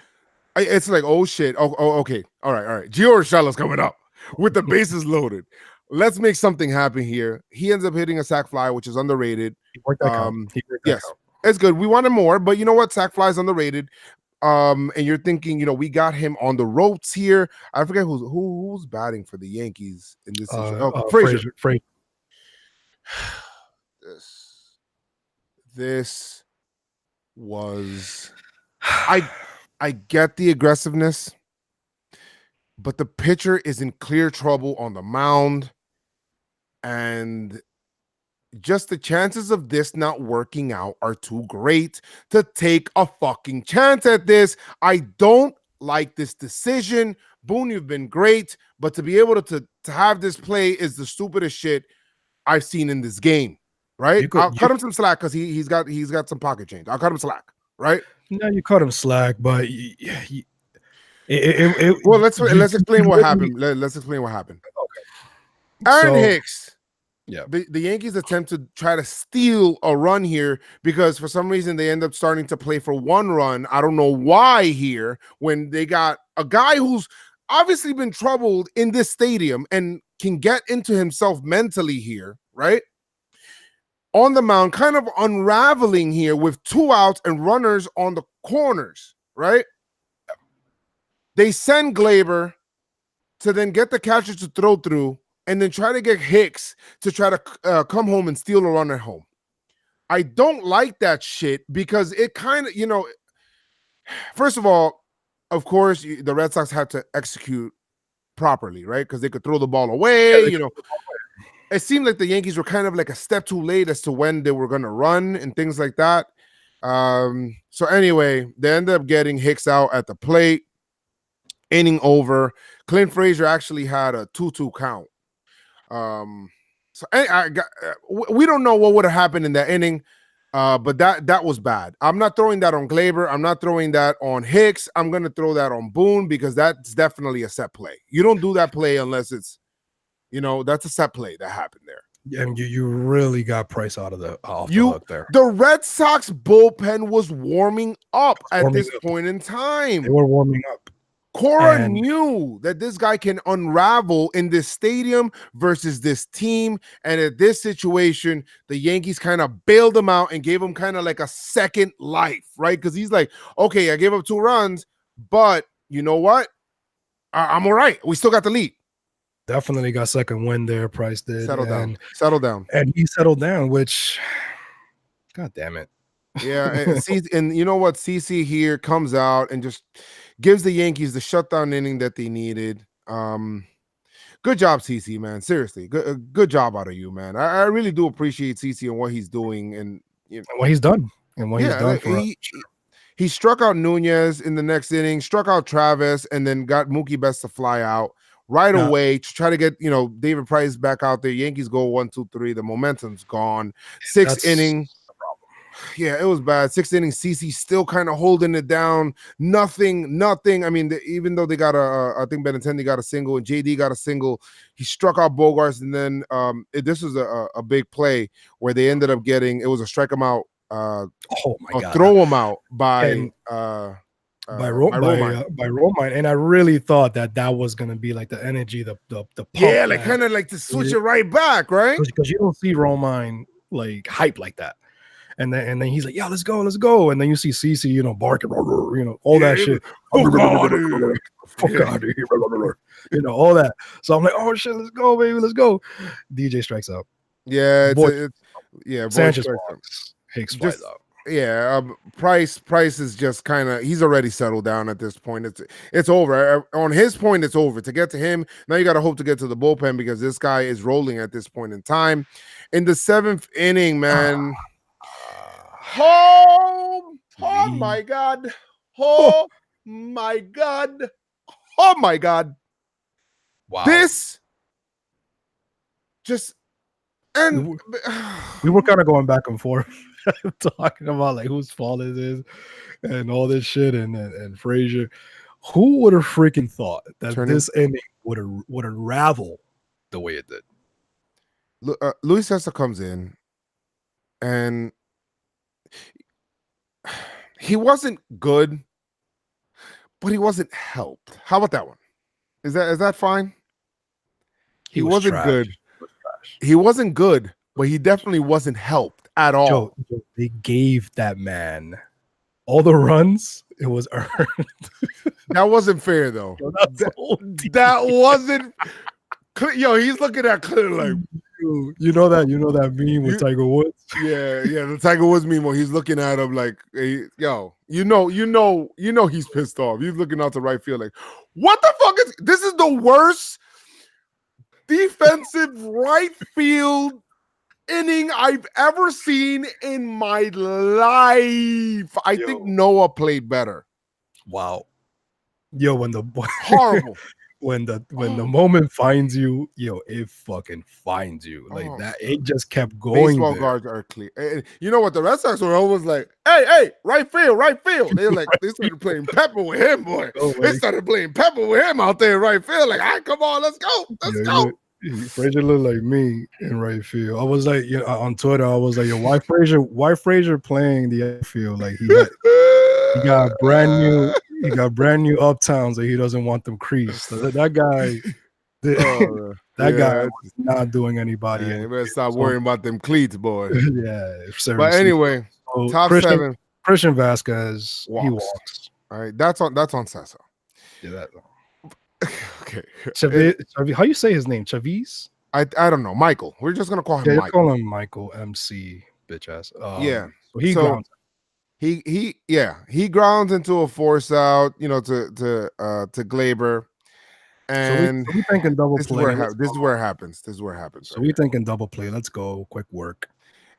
It's like, oh shit. Oh okay. All right. Gio Urshela's coming up with the bases loaded. let's make something happen here. He ends up hitting a sac fly, which is underrated. He worked that count. He worked that Yes, count. it's good. We wanted more, but you know what? Sac fly is underrated. And you're thinking, we got him on the ropes here. I forget who's batting for the Yankees in this situation. Oh, Frazier. Frazier. This was I get the aggressiveness, but the pitcher is in clear trouble on the mound, and just the chances of this not working out are too great to take a fucking chance at this. I don't like this decision. Boone, you've been great, but to be able to have this play is the stupidest shit I've seen in this game. Right? I'll cut him some slack because he's got some pocket change. I'll cut him slack. Right? No, you cut him slack, but well, let's explain what happened. Let's explain what happened. Okay. Aaron Hicks. Yeah. The Yankees attempt to try to steal a run here because for some reason they end up starting to play for one run. I don't know why here when they got a guy who's obviously been troubled in this stadium and can get into himself mentally here, right? On the mound, kind of unraveling here with 2 outs and runners on the corners, right? They send Glaber to then get the catcher to throw through and then try to get Hicks to try to come home and steal a run at home. I don't like that shit because it kind of, first of all, of course, the Red Sox had to execute properly, right? Because they could throw the ball away, It seemed like the Yankees were kind of like a step too late as to when they were going to run and things like that. So anyway, they ended up getting Hicks out at the plate, inning over. Clint Frazier actually had a 2-2 count. We don't know what would have happened in that inning, but that was bad. I'm not throwing that on Glaber. I'm not throwing that on Hicks. I'm going to throw that on Boone because that's definitely a set play. You don't do that play unless it's, that's a set play that happened there. Yeah, and you really got Price off the hook there. The Red Sox bullpen was warming up at this point in time. They were warming up. Cora knew that this guy can unravel in this stadium versus this team. And at this situation, the Yankees kind of bailed him out and gave him kind of like a second life, right? Because he's like, okay, I gave up 2 runs, but you know what? I'm all right. We still got the lead. Definitely got second win there. Price did. Settle down. And he settled down, which, God damn it. Yeah. And you know what? CC here comes out and just gives the Yankees the shutdown inning that they needed. Good job, CC, man. Seriously. Good job out of you, man. I really do appreciate CC and what he's doing and what he's done. And what he's done for us. He struck out Nunez in the next inning, struck out Travis, and then got Mookie Betts to fly out right away to try to get, David Price back out there. Yankees go 1-2-3. The momentum's gone. 6th inning. Yeah, it was bad. 6th inning, CC still kind of holding it down. Nothing. I mean, even though they got I think Benintendi got a single and JD got a single, he struck out Bogarts, and then this was a big play where they ended up getting, it was a strike him out. Oh my God! Throw him out by Romine, and I really thought that was gonna be like the energy, the pump, like kind of like to switch it right back, right? Because you don't see Romine like hype like that, and then he's like, yeah, let's go, and then you see CC, barking, all that shit, fuck out of here, all that. So I'm like, oh shit, let's go, baby, let's go. DJ strikes out. Yeah, Sanchez walks. Hicks flies out. Yeah, Price is just kind of, he's already settled down at this point. It's over. On his point, it's over. To get to him, now you got to hope to get to the bullpen because this guy is rolling at this point in time. In the 7th inning, man. Oh my God. Oh my God. Oh my God. Wow. This just, and we were kind of going back and forth. Talking about like whose fault it is and all this shit and Frazier. Who would have freaking thought that this inning would unravel the way it did? Luis Cessa comes in and he wasn't good, but he wasn't helped. How about that one? Is that fine? He wasn't good, gosh. He wasn't good, but he definitely wasn't helped at all. Joe, they gave that man all the runs. It was earned. That wasn't fair, though. Yo, that's That, so that wasn't. Yo, he's looking at Clear like, you know that meme with Tiger Woods. yeah, the Tiger Woods meme where he's looking at him like, hey, yo, you know, he's pissed off. He's looking out to right field like, what the fuck is this? Is the worst defensive right field inning I've ever seen in my life. I think Noah played better. Wow. Yo, when the horrible. when the moment finds you, it fucking finds you like that. It just kept going. Baseball guards are clear. And you know what? The Red Sox were always like, hey, right field. They're like, they started playing Pepper with him, boy. They started playing Pepper with him out there in right field. Like, all right, come on, let's go. Frazier looked like me in right field. I was like, on Twitter, I was like, yo, why Frazier playing the outfield? Like he got brand new uptowns that he doesn't want them creased. So that guy, guy was not doing anybody. You better stop worrying about them cleats, boy. Yeah. But anyway, top seven. Christian Vasquez, walks. He walks. All right, that's on Sessa. Yeah, that. Okay. Chavez, how you say his name? Chavez? I don't know. Michael. We're just gonna call him Michael. Call him Michael MC bitch ass. So he grounds into a force out, to Glaber. And so we thinking double play. This is where it happens. So we thinking double play. Let's go. Quick work.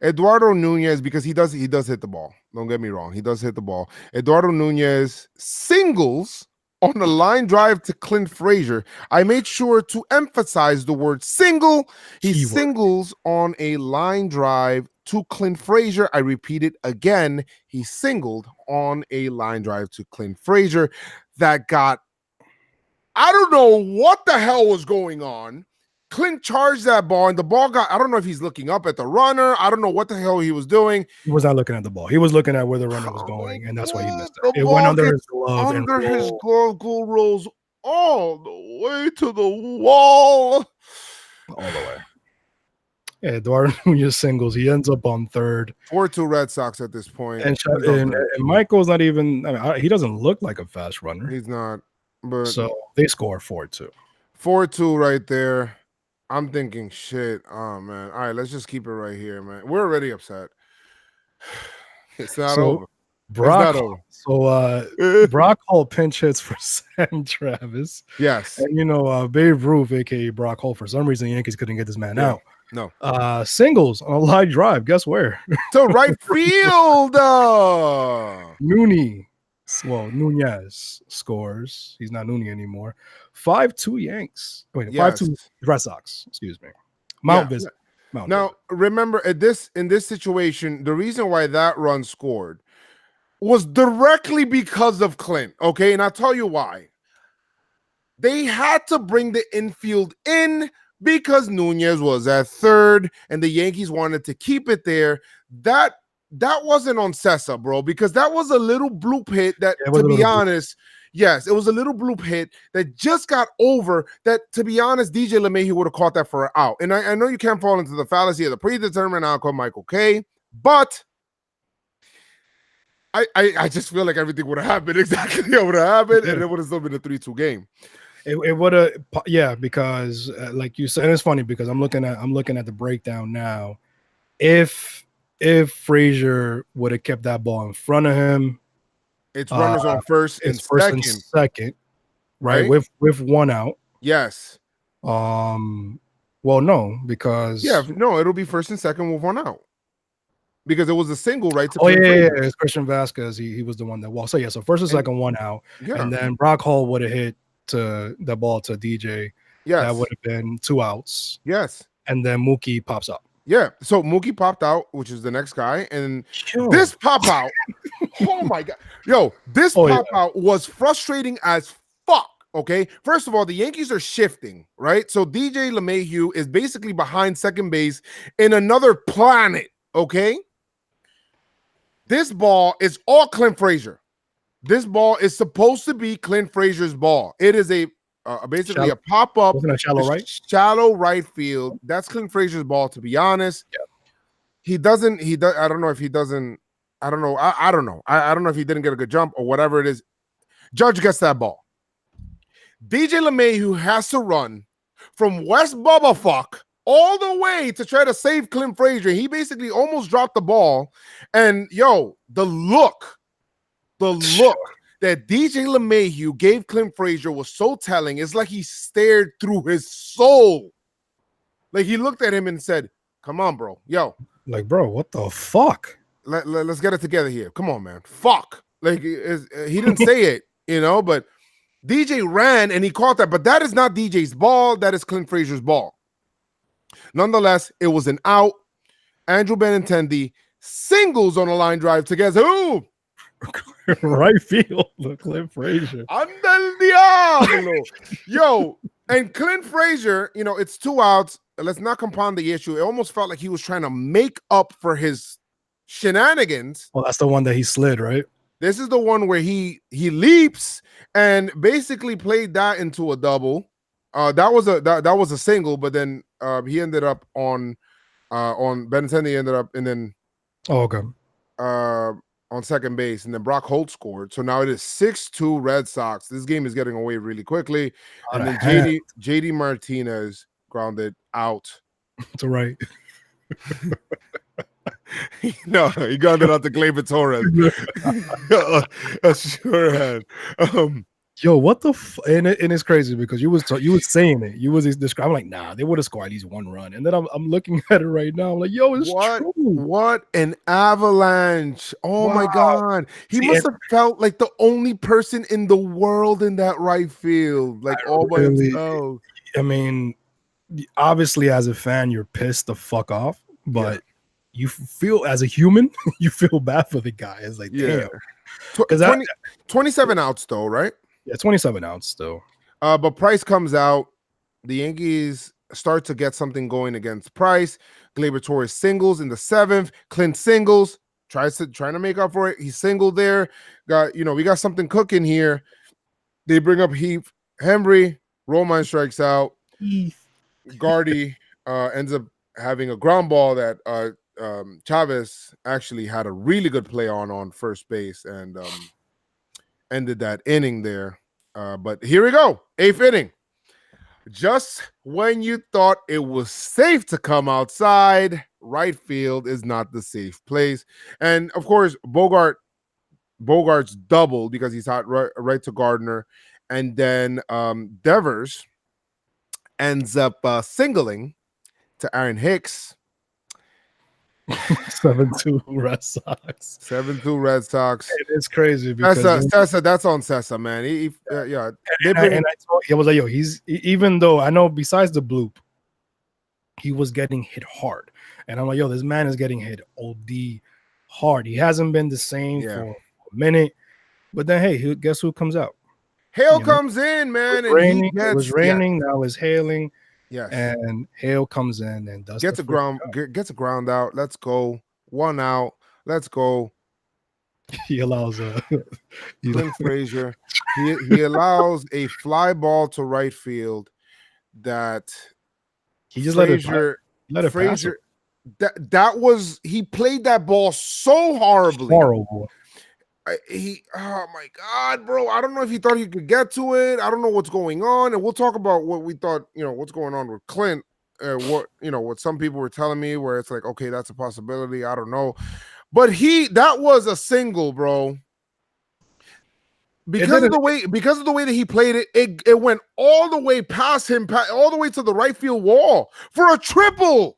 Eduardo Nunez, because he does hit the ball. Don't get me wrong. He does hit the ball. Eduardo Nunez singles on a line drive to Clint Frazier. I made sure to emphasize the word single. He singles on a line drive to Clint Frazier. I repeat it again. He singled on a line drive to Clint Frazier that got, I don't know what the hell was going on. Clint charged that ball, and the ball got, I don't know if he's looking up at the runner. I don't know what the hell he was doing. He was not looking at the ball. He was looking at where the runner was going, and that's why he missed it. It went under his glove. His glove rolls all the way to the wall. All the way. Yeah, Eduardo Nunez singles. He ends up on third. 4-2 Red Sox at this point. And Michael's not even, he doesn't look like a fast runner. He's not. But so they score 4-2. 4-2 right there. I'm thinking, shit. Oh, man. All right, let's just keep it right here, man. We're already upset. It's not over. Brock Hall pinch hits for Sam Travis. Yes. And, Babe Ruth, a.k.a. Brock Hall, for some reason, the Yankees couldn't get this man out. No. Singles on a line drive. Guess where? To right field. Nunez scores. He's not Nunez anymore. 5-2 Yanks. Wait, yes. 5-2 Red Sox. Excuse me. Mount Visit. Remember, in this situation, the reason why that run scored was directly because of Clint. Okay, and I'll tell you why. They had to bring the infield in because Nunez was at third, and the Yankees wanted to keep it there. That wasn't on Sessa, bro, because that was a little bloop hit that, to be honest, yes, it was a little bloop hit that just got over that, to be honest, DJ LeMahieu would have caught that for an out. And I know you can't fall into the fallacy of the predetermined outcome, Michael K, but I just feel like everything would have happened exactly what would have happened, and it would have still been a 3-2 game. It would have, because like you said, and it's funny because I'm looking at the breakdown now. If Frazier would have kept that ball in front of him, it's runners on first and second, right? With one out. Yes. Well, no, because it'll be first and second with one out. Because it was a single, right? It's Christian Vasquez. He was the one that walked. So so first and second, one out, and then Brock Hall would have hit to the ball to DJ. Yes, that would have been 2 outs. Yes, and then Mookie pops up. Yeah, so Mookie popped out, which is the next guy, and this pop out. Oh my god, this pop out was frustrating as fuck. Okay, first of all, the Yankees are shifting, right? So DJ LeMahieu is basically behind second base in another planet. Okay. This ball is all Clint Frazier. This ball is supposed to be Clint Frazier's ball. It is a basically a pop up, wasn't a shallow right. shallow right field. That's Clint Frazier's ball. To be honest, he doesn't. He does. I don't know if he doesn't. I don't know. I don't know. I don't know if he didn't get a good jump or whatever it is. Judge gets that ball. DJ LeMahieu has to run from West Bubba Fuck all the way to try to save Clint Frazier. He basically almost dropped the ball. And the look that DJ LeMahieu gave Clint Frazier was so telling. It's like he stared through his soul. Like he looked at him and said, come on, bro. Like, bro, what the fuck? Let's get it together here. Come on, man. Fuck. Like he didn't say it, but DJ ran and he caught that. But that is not DJ's ball. That is Clint Frazier's ball. Nonetheless, it was an out. Andrew Benintendi singles on a line drive to guess who? Right field. Clint Frazier. Anda el diablo. And Clint Frazier, it's 2 outs. Let's not compound the issue. It almost felt like he was trying to make up for his shenanigans. Well, that's the one that he slid, right? This is the one where he leaps and basically played that into a double. That was a single, but then he ended up on Benintendi ended up and then on second base, and then Brock Holt scored. So now it is 6-2 Red Sox. This game is getting away really quickly. And then JD Martinez grounded out. To right. No, he grounded out to Gleyber Torres. Sure had. Yo, what the and it's crazy because you was saying it. You was describing. I'm like, nah, they would have scored at least 1 run. And then I'm looking at it right now. I'm like, yo, it's true. What an avalanche! Oh my god, he must have felt like the only person in the world in that right field, like all by himself. I mean, obviously, as a fan, you're pissed the fuck off, but you feel as a human, you feel bad for the guy. It's like, damn. 27 outs though, right? Yeah, 27 outs still. But Price comes out. The Yankees start to get something going against Price. Gleyber Torres singles in the 7th. Clint singles, trying to make up for it. He singled there. We got something cooking here. They bring up Heath Hembry. Romine strikes out. Gardy ends up having a ground ball that Chavez actually had a really good play on first base and ended that inning there. But here we go. 8th inning. Just when you thought it was safe to come outside, right field is not the safe place. And of course, Bogart's doubled because he's hot right to Gardner. And then Devers ends up singling to Aaron Hicks. 7-2 Red Sox. 7-2 Red Sox. It's crazy because that's on Sessa, man. I was like, yo, he's even though I know besides the bloop, he was getting hit hard, and I'm like, yo, this man is getting hit OD hard. He hasn't been the same for a minute, but then hey, guess who comes out? Hale comes in, man. It was raining. Now it's hailing. Yes. And Hale comes in and gets a ground out. Let's go. 1 out. Let's go. He allows Clint Frazier. He allows a fly ball to right field that he just Frazier, let it Frazier. That was he played that ball so horribly. Horrible. Oh my god, bro! I don't know if he thought he could get to it. I don't know what's going on, and we'll talk about what we thought. What's going on with Clint. What some people were telling me, where it's like, okay, that's a possibility. I don't know, but that was a single, bro. Because of the way that he played it, it went all the way past him, all the way to the right field wall for a triple.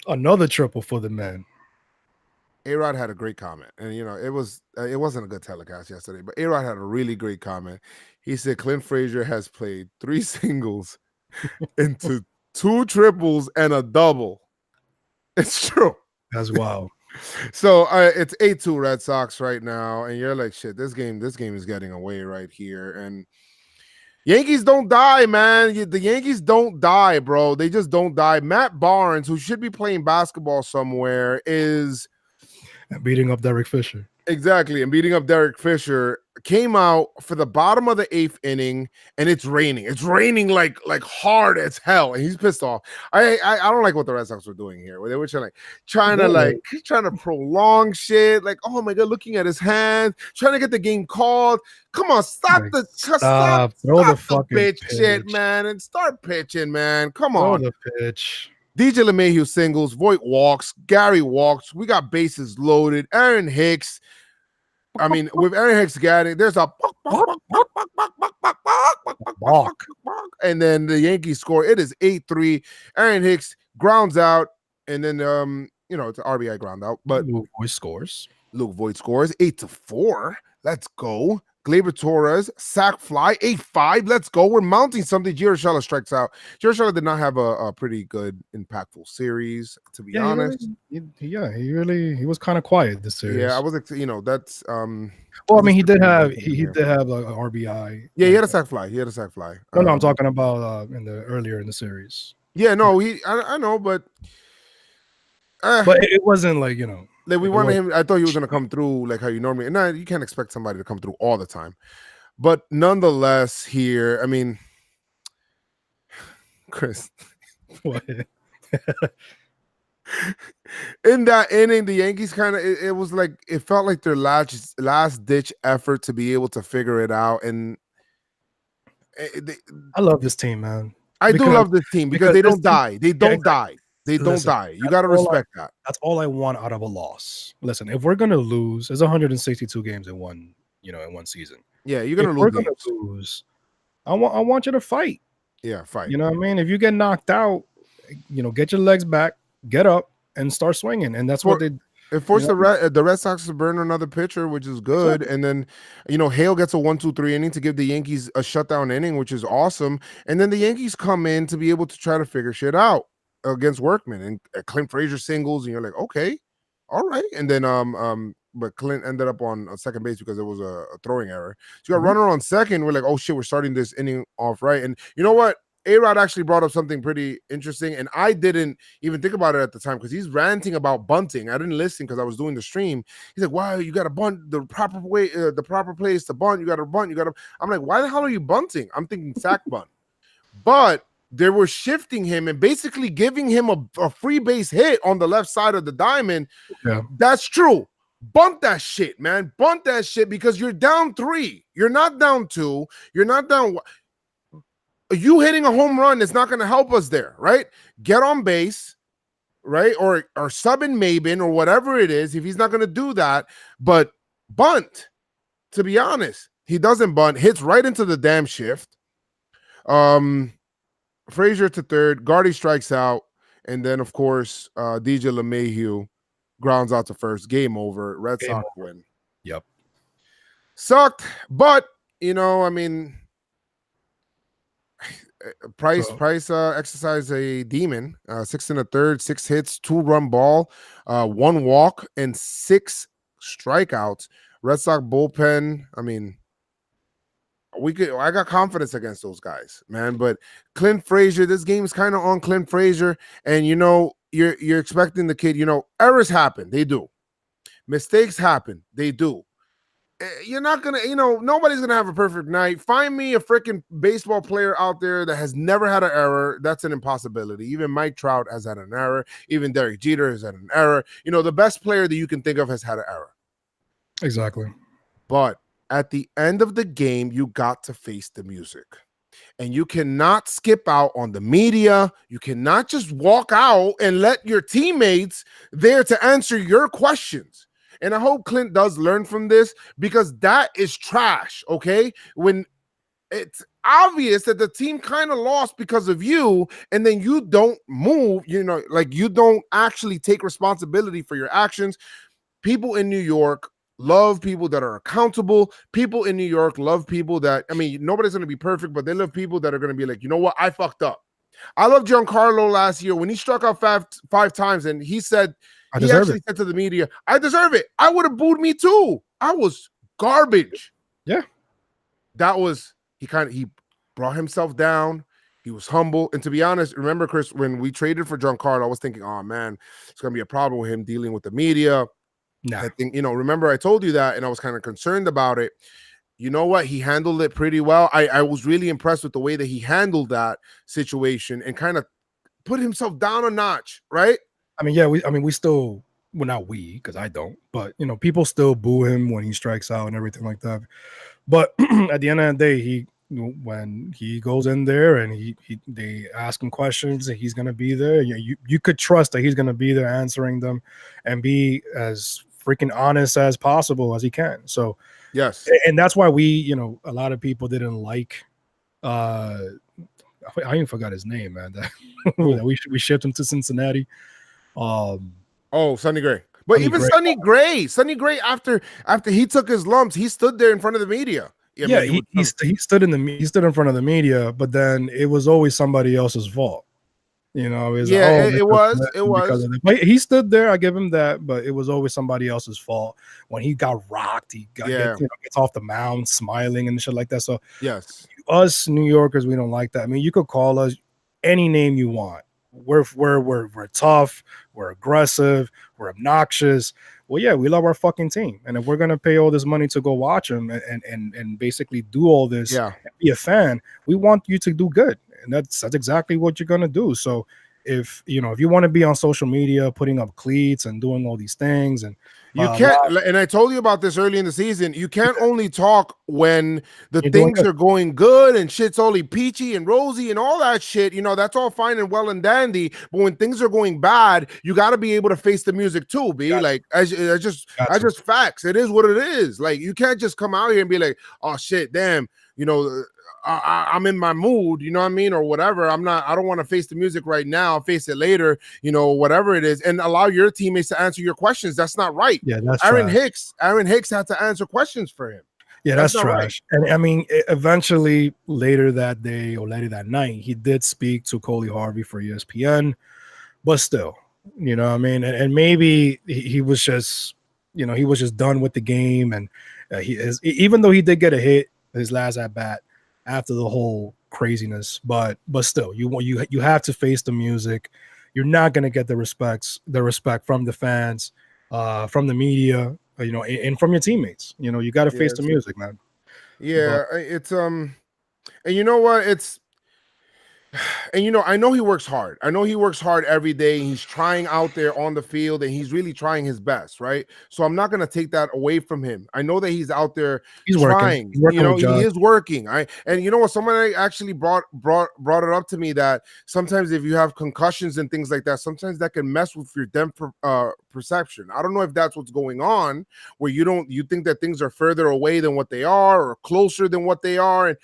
Another triple for the man. A-Rod had a great comment, and it wasn't a good telecast yesterday, but A-Rod had a really great comment. He said Clint Frazier has played 3 singles into 2 triples and a double. It's true. That's wild. So it's 8-2 Red Sox right now, and you're like, shit, this game is getting away right here. And Yankees don't die, man. The Yankees don't die, bro. They just don't die. Matt Barnes, who should be playing basketball somewhere, is and beating up Derek Fisher. Exactly, and beating up Derek Fisher came out for the bottom of the 8th inning, and it's raining. It's raining like hard as hell, and he's pissed off. I don't like what the Red Sox were doing here. They were trying to prolong shit. Like, oh my god, looking at his hands, trying to get the game called. Come on, stop the bitch shit, man, and start pitching, man. Come on, throw the pitch. DJ LeMahieu singles, Voit walks, Gary walks. We got bases loaded. Aaron Hicks. I mean, with Aaron Hicks getting, there's a and then the Yankees score. It is 8-3. Aaron Hicks grounds out, and then it's an RBI ground out. But Luke Voit scores. 8-4. Let's go. Gleyber Torres, sack fly, 8-5. Let's go. We're mounting something. Giancarlo strikes out. Giancarlo did not have a pretty good, impactful series, to be honest. He was kind of quiet this series. Yeah, I was, that's Well, I mean, he did have an RBI. Yeah, he had a sack fly. No, I'm talking about earlier in the series. Yeah, no, I know, but it wasn't like like we wanted him. I thought he was gonna come through like how you normally. And you can't expect somebody to come through all the time, but nonetheless, here, I mean, Chris, what? In that inning, the Yankees kind of it was like it felt like their last ditch effort to be able to figure it out. And I love this team, man. I do love this team because they don't die. They don't die. They don't die. You got to respect that. That's all I want out of a loss. Listen, if we're gonna lose, there's 162 games in one season. Yeah, you're gonna lose. We're gonna lose. I want you to fight. Yeah, fight. You know what I mean? If you get knocked out, get your legs back, get up, and start swinging. And that's what they. It forced the Red Sox to burn another pitcher, which is good. And then, Hale gets a 1-2-3 inning to give the Yankees a shutdown inning, which is awesome. And then the Yankees come in to be able to try to figure shit out against Workman, and Clint Frazier singles, and you're like, okay, all right. And then but Clint ended up on second base because it was a throwing error. So you got runner on second. We're like, oh shit, we're starting this inning off right. And you know what? A-Rod actually brought up something pretty interesting, and I didn't even think about it at the time because he's ranting about bunting. I didn't listen because I was doing the stream. He's like, "Wow, you got to bunt the proper way. The proper play is to bunt. You got to bunt. You got to." I'm like, "Why the hell are you bunting?" I'm thinking sack bunt, but they were shifting him and basically giving him a free base hit on the left side of the diamond. Yeah, that's true. Bunt that shit, man. Bunt that shit because you're down 3. You're not down 2. You're not down. You hitting a home run is not going to help us there, right? Get on base, right? Or subbing Maben or whatever it is if he's not going to do that. But bunt, to be honest, he doesn't bunt. Hits right into the damn shift. Frazier to third. Gardy strikes out. And then, of course, DJ LeMahieu grounds out to first. Game over. Red Sox win. Yep. Sucked. But, I mean... Price exercised a demon. 6 1/3, 6 hits, 2-run ball, 1 walk, and 6 strikeouts. Red Sox bullpen. I mean, I got confidence against those guys, man. But Clint Frazier, this game is kind of on Clint Frazier, and you're expecting the kid. Errors happen, they do. Mistakes happen, they do. You're not gonna, nobody's gonna have a perfect night. Find me a freaking baseball player out there that has never had an error. That's an impossibility. Even Mike Trout has had an error. Even Derek Jeter has had an error. The best player that you can think of has had an error. Exactly. But at the end of the game, you got to face the music. And you cannot skip out on the media. You cannot just walk out and let your teammates there to answer your questions. And I hope Clint does learn from this because that is trash, okay? When it's obvious that the team kind of lost because of you and then you don't move, like you don't actually take responsibility for your actions. People in New York love people that are accountable. People in New York love people that, nobody's going to be perfect, but they love people that are going to be like, you know what? I fucked up. I love Giancarlo last year when he struck out five times and he said, he actually said to the media, I deserve it. I would have booed me too. I was garbage. Yeah. That was, he brought himself down. He was humble. And to be honest, remember, Chris, when we traded for Giancarlo, I was thinking, oh man, it's going to be a problem with him dealing with the media. Nah. I think, remember I told you that and I was kind of concerned about it. you know what? He handled it pretty well. I was really impressed with the way that he handled that situation and kind of put himself down a notch, right? I mean, yeah, we still, well, not we, because I don't, but people still boo him when he strikes out and everything like that. But at the end of the day, when he goes in there and they ask him questions and he's gonna be there, you could trust that he's gonna be there answering them and be as freaking honest as possible as he can. So, Yes. and that's why a lot of people didn't like uh I even forgot his name, man. That we shipped him to Cincinnati. Um, Oh, Sonny Gray. But Sonny even Gray. Sonny Gray, after he took his lumps, he stood there in front of the media. I Yeah, mean, he stood he stood in front of the media, but then it was always somebody else's fault. It was like, yeah, oh, it was, because of this. But he stood there. I give him that, but it was always somebody else's fault. When he got rocked, Yeah. gets off the mound smiling and shit like that. So Yes. us New Yorkers, we don't like that. I mean, you could call us any name you want. We're tough, we're aggressive, we're obnoxious. Well, yeah, we love our fucking team, and if we're gonna pay all this money to go watch them and basically do all this, Yeah. and be a fan, we want you to do good, and that's exactly what you're gonna do. So if if you want to be on social media putting up cleats and doing all these things and You can't, and I told you about this early in the season. You can't only talk when the you're doing things good. are going good and shit's only peachy and rosy and all that shit. That's all fine and well and dandy. But when things are going bad, you got to be able to face the music too. Be like, I just facts. It is what it is. Like, you can't just come out here and be like, oh shit, damn, I'm in my mood, you know what I mean, or whatever. I don't want to face the music right now. I'll face it later, whatever it is, and allow your teammates to answer your questions. That's not right. Yeah, that's Aaron trash. Hicks had to answer questions for him. Yeah, That's that's not right. trash. And I mean, eventually later that day or later that night, he did speak to Coley Harvey for ESPN, but still, what I mean, and maybe he was just, he was just done with the game, and he is, even though he did get a hit his last at bat after the whole craziness, but still, you have to face the music. You're not gonna get the respect from the fans, from the media, and from your teammates. You got to face the Yes. music, man. Yeah, it's and you know what? I know he works hard. I know he works hard every day. He's trying out there on the field and he's really trying his best, right? So I'm not going to take that away from him. I know that he's out there He's working. trying. He's working with He Josh. is working. And you know what? Somebody actually brought it up to me that sometimes if you have concussions and things like that, sometimes that can mess with your depth perception. I don't know if that's what's going on, where you think that things are further away than what they are or closer than what they are. And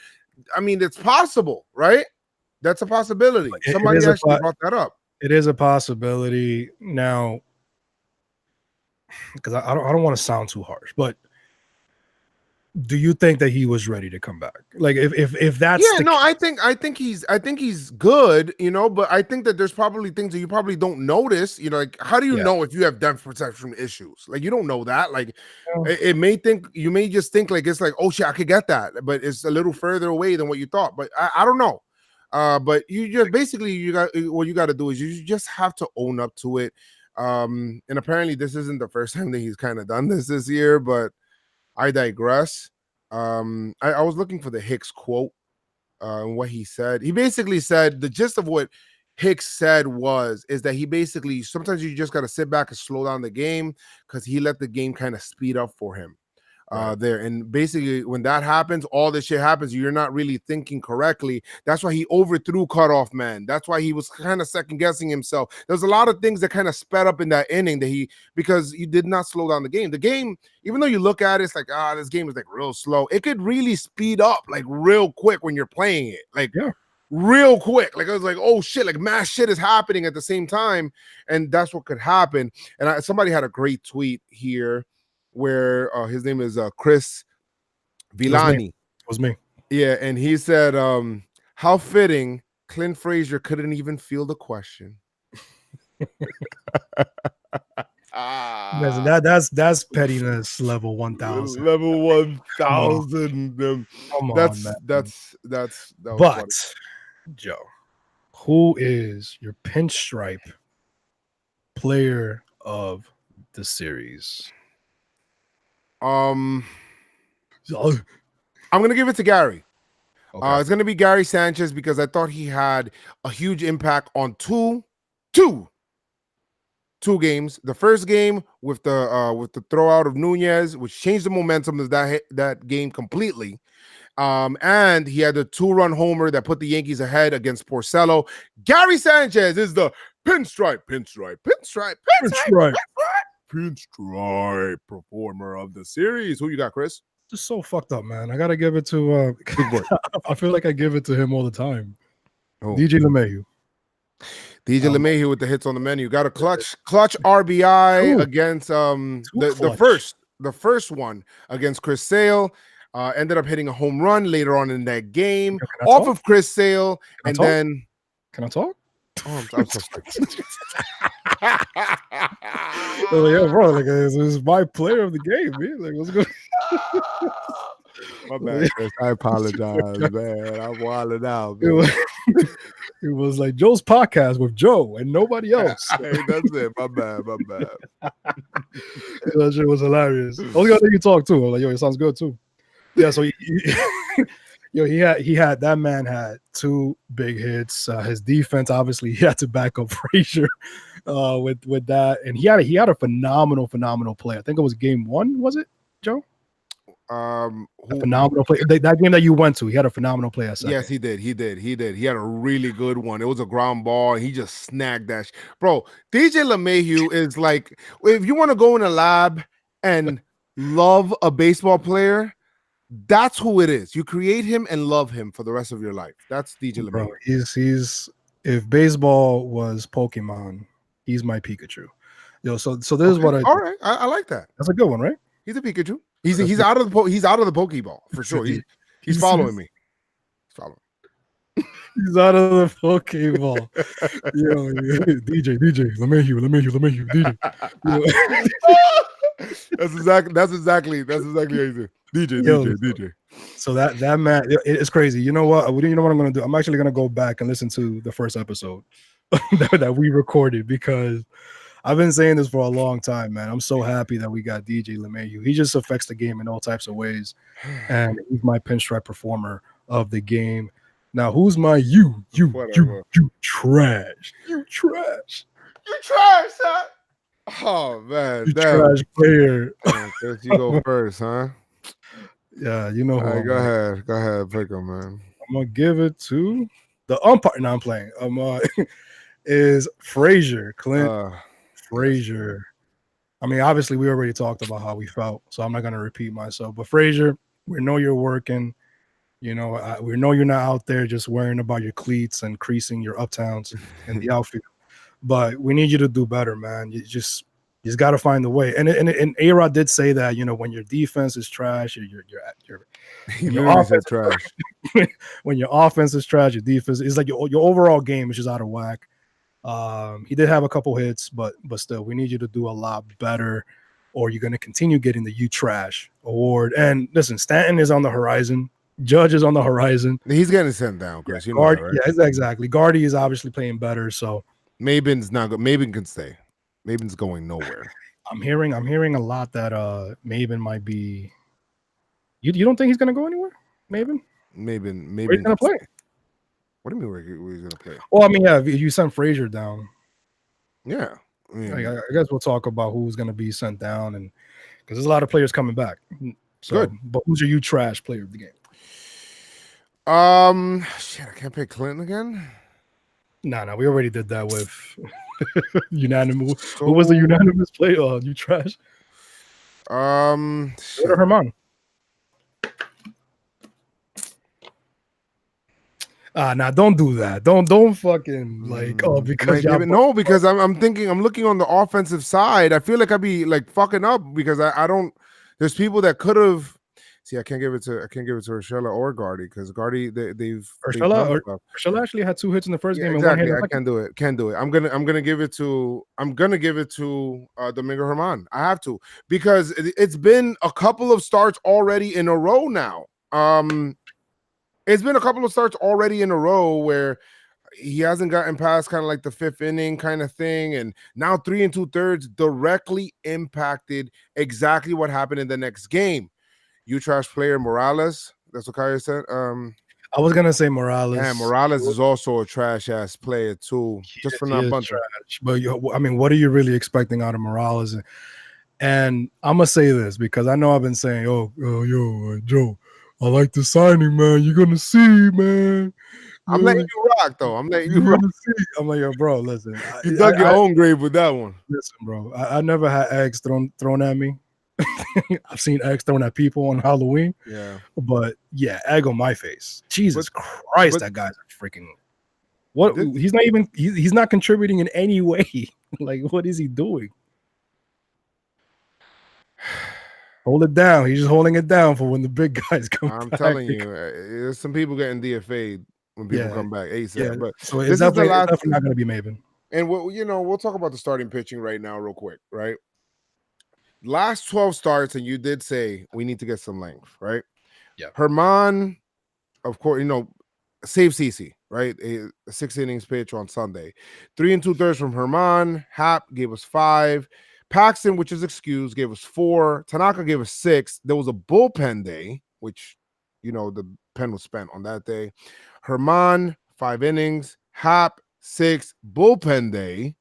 I mean, it's possible, right? That's a possibility. Somebody actually brought that up. It is a possibility now, because I don't want to sound too harsh, but do you think that he was ready to come back? Like, if that's I think he's good, but I think that there's probably things that you probably don't notice. Like, how do you know if you have depth perception issues? Like, you don't know that. Like, you may just think like it's like, oh shit, I could get that, but it's a little further away than what you thought. But I don't know. But you just basically you got to do is you just have to own up to it. And apparently this isn't the first time that he's kind of done this year, but I digress. I was looking for the Hicks quote and what he said. He basically said the gist of what Hicks said is that he basically sometimes you just got to sit back and slow down the game because he let the game kind of speed up for him. There. And basically, when that happens, all this shit happens. You're not really thinking correctly. That's why he overthrew cutoff man. That's why he was kind of second guessing himself. There's a lot of things that kind of sped up in that inning because he did not slow down the game. The game, even though you look at it, it's like, this game is like real slow. It could really speed up like real quick when you're playing it. Like, real quick. Like, I was like, oh shit, like mass shit is happening at the same time. And that's what could happen. And somebody had a great tweet here where his name is Chris Villani. Was me. Yeah, and he said, how fitting Clint Frazier couldn't even feel the question. That's pettiness level 1000. Level 1000. Come on, man. That was but funny. Joe, who is your pinstripe player of the series? I'm gonna give it to Gary. Okay. It's gonna be Gary Sanchez because I thought he had a huge impact on two games. The first game with the throwout of Nunez, which changed the momentum of that game completely. And he had the 2-run homer that put the Yankees ahead against Porcello. Gary Sanchez is the pinstripe performer of the series. Who you got, Chris? Just so fucked up, man. I gotta give it to. Big boy. I feel like I give it to him all the time. Oh. DJ LeMahieu. DJ LeMahieu with the hits on the menu. Got a clutch RBI against the first one against Chris Sale. Ended up hitting a home run later on in that game off of Chris Sale. And then can I talk? Oh, I'm so sorry. Yeah, bro, like this is my player of the game, man. Like, what's good? My bad, Chris. I apologize, man. I'm wilding out. Man. It was like Joe's podcast with Joe and nobody else. Hey, that's it. My bad. That shit was hilarious. Only other you talk too. I'm like, yo, it sounds good too. Yeah, so he had that man had 2 big hits. His defense, obviously, he had to back up Frazier with that, and he had a phenomenal play. I think it was game 1, was it, Joe? A phenomenal play. That game that you went to, he had a phenomenal play. Yes, he did. He had a really good one. It was a ground ball, and he just snagged that. Bro, DJ LeMahieu is like, if you want to go in a lab and love a baseball player, that's who it is. You create him and love him for the rest of your life. That's DJ LeMahieu. Bro, he's if baseball was Pokemon, he's my Pikachu. Yo, so this is what I. All right, I like that. That's a good one, right? He's a Pikachu. He's out of the Pokeball for sure. He's following me. He's out of the Pokeball. Yo, DJ LeMahieu, DJ. That's exactly how you do. DJ. So that man, it's crazy. You know what? You know what I'm gonna do? I'm actually gonna go back and listen to the first episode that we recorded because I've been saying this for a long time, man. I'm so happy that we got DJ LeMahieu. He just affects the game in all types of ways, and he's my pinstripe performer of the game. Now, who's my you trash? You trash, huh? Oh man, you trash player. You go first, huh? Yeah, you know who. Right, go ahead, pick him, man. I'm gonna give it to the umpire. No, I'm playing. Is Frazier, Clint Frazier. I mean, obviously, we already talked about how we felt, so I'm not gonna repeat myself. But Frazier, we know you're working. You know, we know you're not out there just worrying about your cleats and creasing your uptowns in the outfield. But we need you to do better, man. You just got to find the way. And A-Rod did say that, you know, when your defense is trash, your offense trash. When your offense is trash, your defense is like your overall game is just out of whack. He did have a couple hits, but still, we need you to do a lot better, or you're going to continue getting the "You Trash" award. And listen, Stanton is on the horizon. Judge is on the horizon. He's getting sent down, Chris. Yeah, you know that, right? Yeah, exactly. Gardy is obviously playing better, so Maben's not good. Maben can stay. Maben's going nowhere. I'm hearing a lot that Maben might be. You don't think he's gonna go anywhere? Maben where's he gonna play? What do you mean where he's gonna play? Well, I mean, yeah, if you sent Frazier down. Yeah, I mean, I guess we'll talk about who's gonna be sent down, and because there's a lot of players coming back. So, good. But who's your "You Trash" player of the game? Shit, I can't pick Clinton again. No, we already did that with unanimous. So, what was the unanimous play? "You Trash." Herman. Nah, don't do that. Don't fucking because because I'm looking on the offensive side. I feel like I'd be like fucking up because I don't. There's people that could have. See, I can't give it to Urshela or Gardy because Gardy they've Urshela actually had 2 hits in the first game. Exactly, I can't do it. I'm gonna give it to Domingo Herman. I have to because it's been a couple of starts already in a row now. It's been a couple of starts already in a row where he hasn't gotten past kind of like the 5th inning kind of thing, and now 3 2/3 directly impacted exactly what happened in the next game. You trash player Morales, That's what Kaya said. I was gonna say And Morales. Morales is also a trash ass player too, just for He not is bunting. trash. But I mean, what are you really expecting out of Morales? And I'm gonna say this because I know I've been saying, Joe, I like the signing, man. You're gonna see, man. I'm letting You're, you rock, though. I'm letting you you're rock. gonna see. I'm like, yo, bro, listen. You dug your I own grave with that one. listen, bro. I never had eggs thrown at me. I've seen eggs thrown at people on Halloween, Yeah, but yeah, egg on my face. Jesus but Christ, but that guy's a freaking what? this He's not even. He's not contributing in any way. Like, what is he doing? Hold it down. He's just holding it down for when the big guys come I'm back. telling you, there's some people getting DFA'd when people Yeah, come back yeah. ASAP. But So this is the it's last, definitely not going to be Maven. and we'll talk about the starting pitching right now, real quick, right? Last 12 starts, and you did say we need to get some length, right? Yeah. Herman, of course, save CC, right? A 6 innings pitch on Sunday. 3 2/3 from Herman. Hap gave us 5. Paxton, which is excused, gave us 4. Tanaka gave us 6. There was a bullpen day, which, the pen was spent on that day. Herman, 5 innings. Hap, 6. Bullpen day.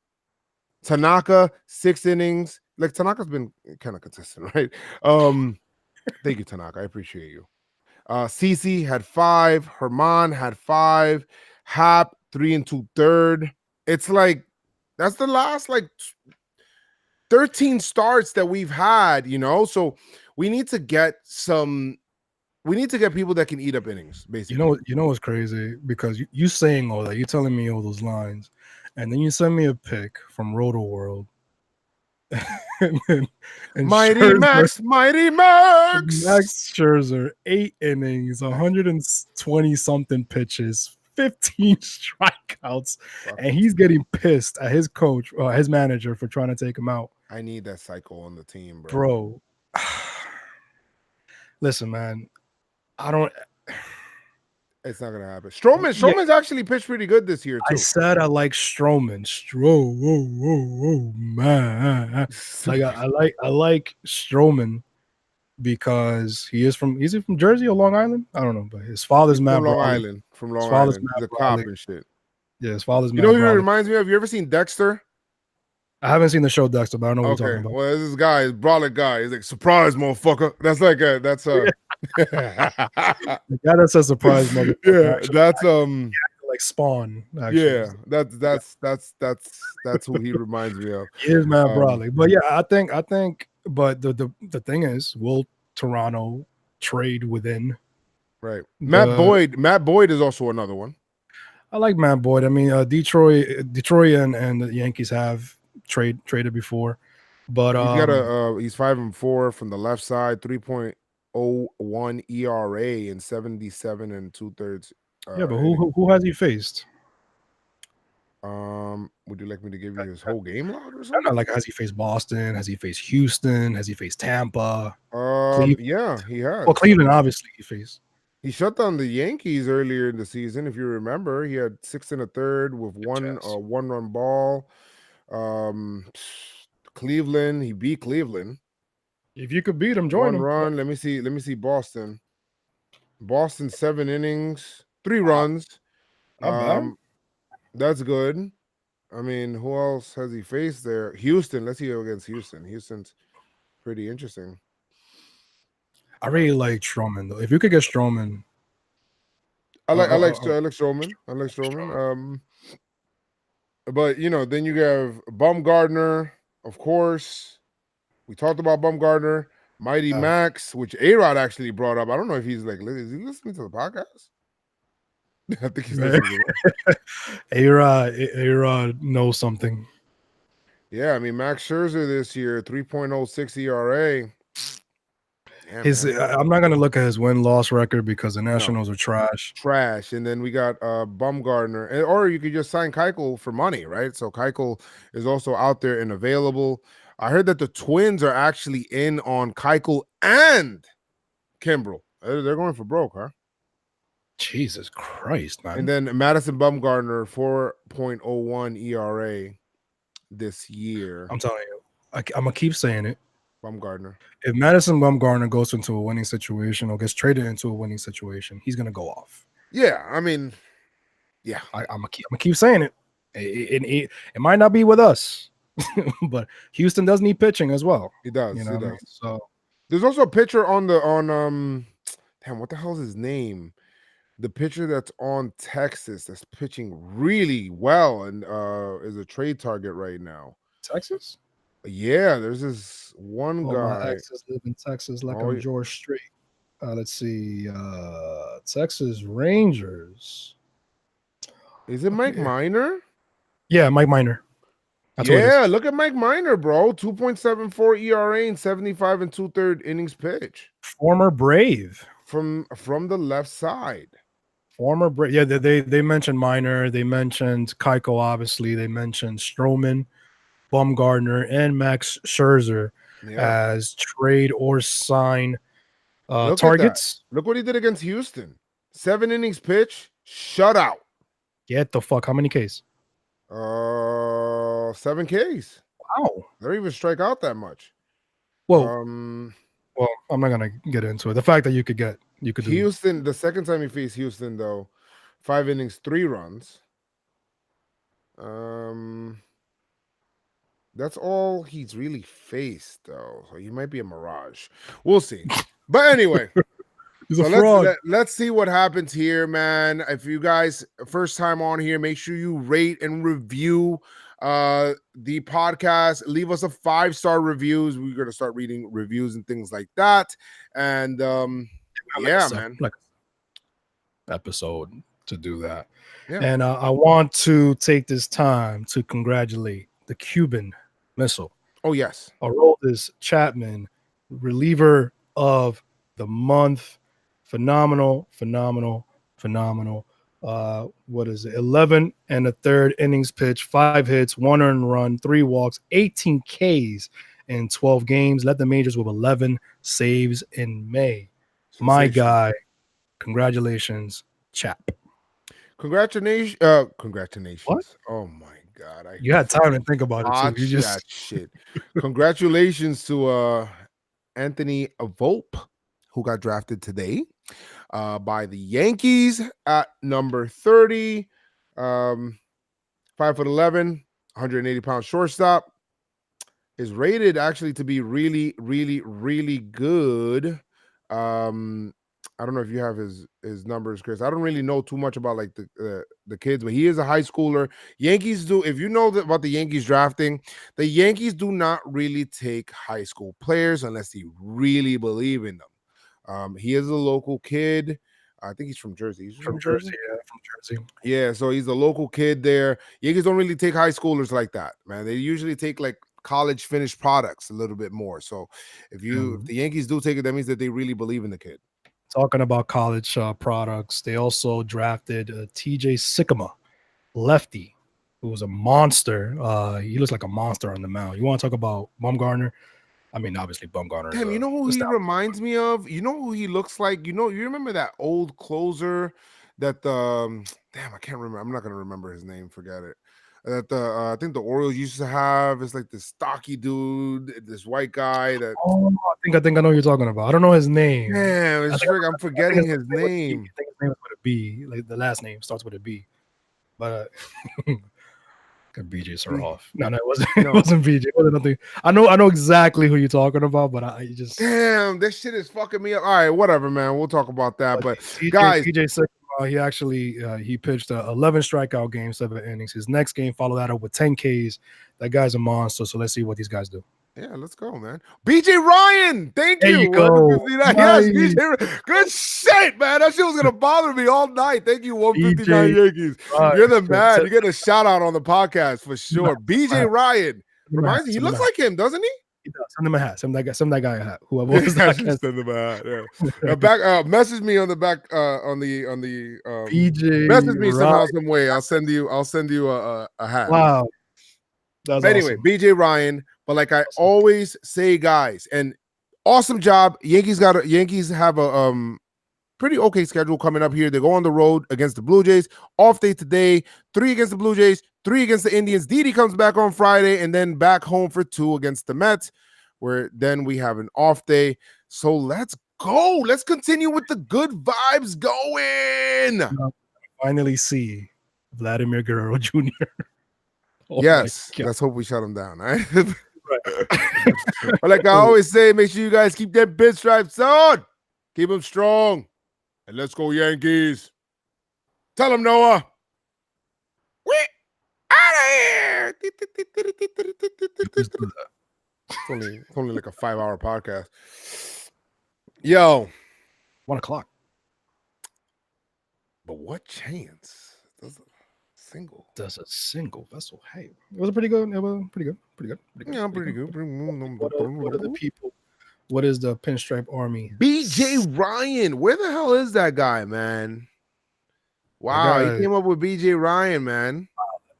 Tanaka, 6 innings. Like, Tanaka's been kind of consistent, right? Thank you, Tanaka. I appreciate you. Cece had 5. Herman had 5. Hap 3 2/3. It's like that's the last 13 starts that we've had, So we need to get people that can eat up innings, basically. You know what's crazy? Because you saying all that, you telling me all those lines, and then you send me a pic from Roto World. and Mighty Scherzer, Max, Mighty Max. Max Scherzer, 8 innings, 120 something pitches, 15 strikeouts, and he's getting pissed at his coach, his manager, for trying to take him out. I need that cycle on the team, Bro. Listen, man, I don't. It's not gonna happen. Stroman's actually pitched pretty good this year too. I said I like Stroman. Whoa, man. Like I like Stroman because he's from Jersey or Long Island? I don't know, but his father's He's Matt from Long Brawley. Island. From His Long father's Island. He's Matt a cop Brawley. and shit. Yeah, his father's You Matt know who he Brawley. reminds me of? You ever seen Dexter? I haven't seen the show Dexter, but I know what you're talking about. Well, this guy is Brawler guy. He's like, surprise, motherfucker. That's The guy that says surprise motherfucker. yeah, Actually, that's like Spawn. Actually, yeah, that's who he reminds me of. he is Matt Brawley. But yeah, I think. But the thing is, will Toronto trade within? Right. Matt Boyd is also another one. I like Matt Boyd. I mean, Detroit and the Yankees have traded before, but He's got he's 5-4 from the left side, 3.01 ERA and 77 2/3. Yeah, but who has he faced? Would you like me to give you his whole game log or I'm something? not like, has he faced Boston? Has he faced Houston? Has he faced Tampa? Yeah, he has. Well, Cleveland obviously he faced. He shut down the Yankees earlier in the season. If you remember, he had 6 1/3 with one run ball. Cleveland, he beat Cleveland. If you could beat him, join 1 him. run. Let me see Boston. Boston 7 innings, 3 runs. Not bad. That's good. I mean, who else has he faced there? Houston. Let's see who against Houston. Houston's pretty interesting. I really like Stroman though. If you could get Stroman, I like Stroman. I like Stroman. But then you have Bumgarner, of course. We talked about Bumgarner, Mighty Max, which A-Rod actually brought up. I don't know if he's like, is he listening to the podcast? I think he's listening to it. A-Rod knows something. Yeah, I mean, Max Scherzer this year, 3.06 ERA. I'm not going to look at his win-loss record because the Nationals are trash. Trash. And then we got Bumgarner. Or you could just sign Keuchel for money, right? So Keuchel is also out there and available. I heard that the Twins are actually in on Keuchel and Kimbrel. They're going for broke, huh? Jesus Christ, man. And then Madison Bumgarner, 4.01 ERA this year. I'm telling you, I'm going to keep saying it. Bumgarner. If Madison Bumgarner goes into a winning situation or gets traded into a winning situation, he's gonna go off. Yeah, I mean, yeah, I'm gonna keep saying it. It might not be with us, but Houston does need pitching as well. he does. You know He what I mean? does. So There's also a pitcher on damn, what the hell's his name? The pitcher that's on Texas that's pitching really well and is a trade target right now. Texas. Yeah, there's this one Oh, my guy. exes live in Texas like Oh, I'm George Strait. Let's see. Texas Rangers. is it Mike Okay. Minor? Yeah, Mike Minor. That's what it is. Yeah, look at Mike Minor, bro. 2.74 ERA and 75 and 2/3 innings pitch Former Brave. from the left side. Former Brave. Yeah, they mentioned Minor. They mentioned Keiko, obviously. They mentioned Stroman, Bumgarner, and Max Scherzer Yeah. as trade or sign Look at that. targets. Look what he did against Houston. 7 innings pitch, shutout. Get the fuck. How many Ks? 7 Ks. Wow. They don't even strike out that much. Well, well, I'm not gonna get into it. The fact that you could do Houston, the second time he faced Houston, though, 5 innings, 3 runs. That's all he's really faced, though. So he might be a mirage. We'll see. But anyway, he's a fraud. Let's see what happens here, man. If you guys first time on here, make sure you rate and review the podcast. Leave us a 5-star reviews. We're gonna start reading reviews and things like that. And yeah, man, like episode to do that. Yeah. And I want to take this time to congratulate the Cuban Missile. Oh yes, Aroldis Chapman, reliever of the month. Phenomenal. What is it? 11 and a third innings pitch, 5 hits, 1 earned run, 3 walks, 18 Ks in 12 games. Led the majors with 11 saves in May. My guy, congratulations, Chap. Congratulations. What? Oh my God. You had time to think about it too. You just that shit. Congratulations to Anthony Volpe, who got drafted today by the Yankees at number 30. 5'11", 180-pound shortstop. Is rated actually to be really, really, really good. I don't know if you have his numbers, Chris. I don't really know too much about like the kids, but he is a high schooler. Yankees do, if you know about the Yankees drafting, the Yankees do not really take high school players unless they really believe in them. He is a local kid. I think he's from Jersey. He's from Jersey? Yeah, from Jersey. Yeah, so he's a local kid there. Yankees don't really take high schoolers like that, man. They usually take like college finished products a little bit more. So if the Yankees do take it, that means that they really believe in the kid. Talking about college products, they also drafted TJ Sycamore, lefty, who was a monster. He looks like a monster on the mound. You want to talk about Bumgarner? I mean, obviously Bumgarner. Damn, you know who he reminds me of? You know who he looks like? You remember that old closer that damn, I can't remember. I'm not gonna remember his name. Forget it. That I think the Orioles used to have. It's like this stocky dude, this white guy. That I think I know who you're talking about. I don't know his name. Damn, I'm forgetting his name. I think his name is with a B. Like the last name starts with a B. But BJ Surhoff. No, it wasn't. It wasn't BJ. It wasn't nothing. I know exactly who you're talking about, but I just damn, this shit is fucking me up. All right, whatever, man. We'll talk about that. But guys, TJ Sycamore, he actually he pitched 11 strikeout games, 7 innings. His next game followed that up with 10 Ks. That guy's a monster. So let's see what these guys do. Yeah, let's go, man. BJ Ryan, thank you. There you go. Yes, BJ. Good shit, man. That shit was gonna bother me all night. Thank you, 159 Yankees. You're the man. You get a shout out on the podcast for sure. BJ Ryan reminds me. He looks like him, doesn't he? He does. Send him a hat. Send that guy a hat. Whoever was that. Send him a hat. Yeah. Back. Message me on the back. On the. BJ. Message me somehow, some way. I'll send you a hat. Wow. But anyway, awesome. BJ Ryan. But like I always say, guys, and awesome job. Yankees have a pretty okay schedule coming up here. They go on the road against the Blue Jays. Off day today. 3 against the Blue Jays. 3 against the Indians. Didi comes back on Friday, and then back home for 2 against the Mets. where then we have an off day. So let's go. Let's continue with the good vibes going. Finally see Vladimir Guerrero Jr. Oh my Yes, God. let's hope we shut him down. All right. Right. But like I always say, make sure you guys keep that pinstripes on. Keep them strong. And let's go, Yankees. Tell them, Noah. We out of here. Just do that. It's only like a 5-hour podcast. Yo. 1 o'clock. But what chance does a single? Does a single vessel? Hey, it was a pretty good. It was pretty good. Yeah, I'm pretty good. What are the people? What is the Pinstripe Army? BJ Ryan. Where the hell is that guy, man? Wow, guy- he came up with BJ Ryan, man.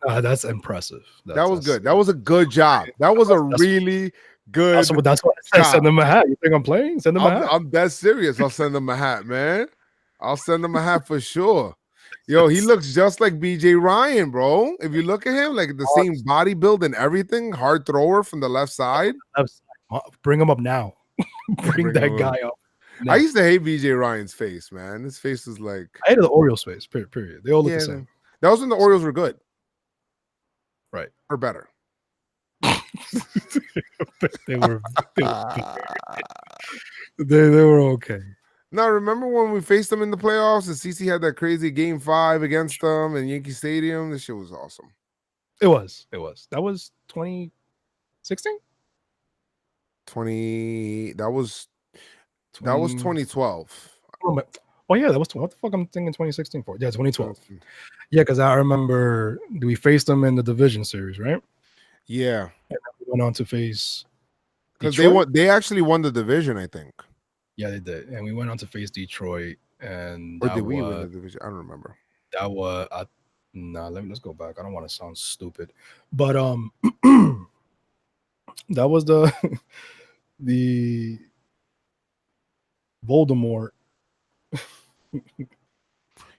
That's impressive. That was good. That was a good job. That was a really good. That's what I said. Send them a hat. You think I'm playing? Send them a hat. I'm that serious. I'll send him a hat, man. I'll send him a hat for sure. Yo, he looks just like BJ Ryan, bro. If you look at him, like the same body build and everything, hard thrower from the left side. Bring him up now. Bring that guy up. I used to hate BJ Ryan's face, man. His face was like. I hated the Orioles face. Period. They all look the same. That was when the Orioles were good, right? Or better. they were they were okay. Now, remember when we faced them in the playoffs and CC had that crazy game 5 against them in Yankee Stadium? This shit was awesome. It was. That was 2016? That was 2012. Oh yeah, that was what the fuck I'm thinking 2016 for. Yeah, 2012. Yeah, because I remember we faced them in the division series, right? Yeah. And then we went on to face because Detroit. They actually won the division, I think. Yeah, they did. And we went on to face Detroit. And or did we win the division? I don't remember. That was let's go back. I don't want to sound stupid. But that was the Voldemort.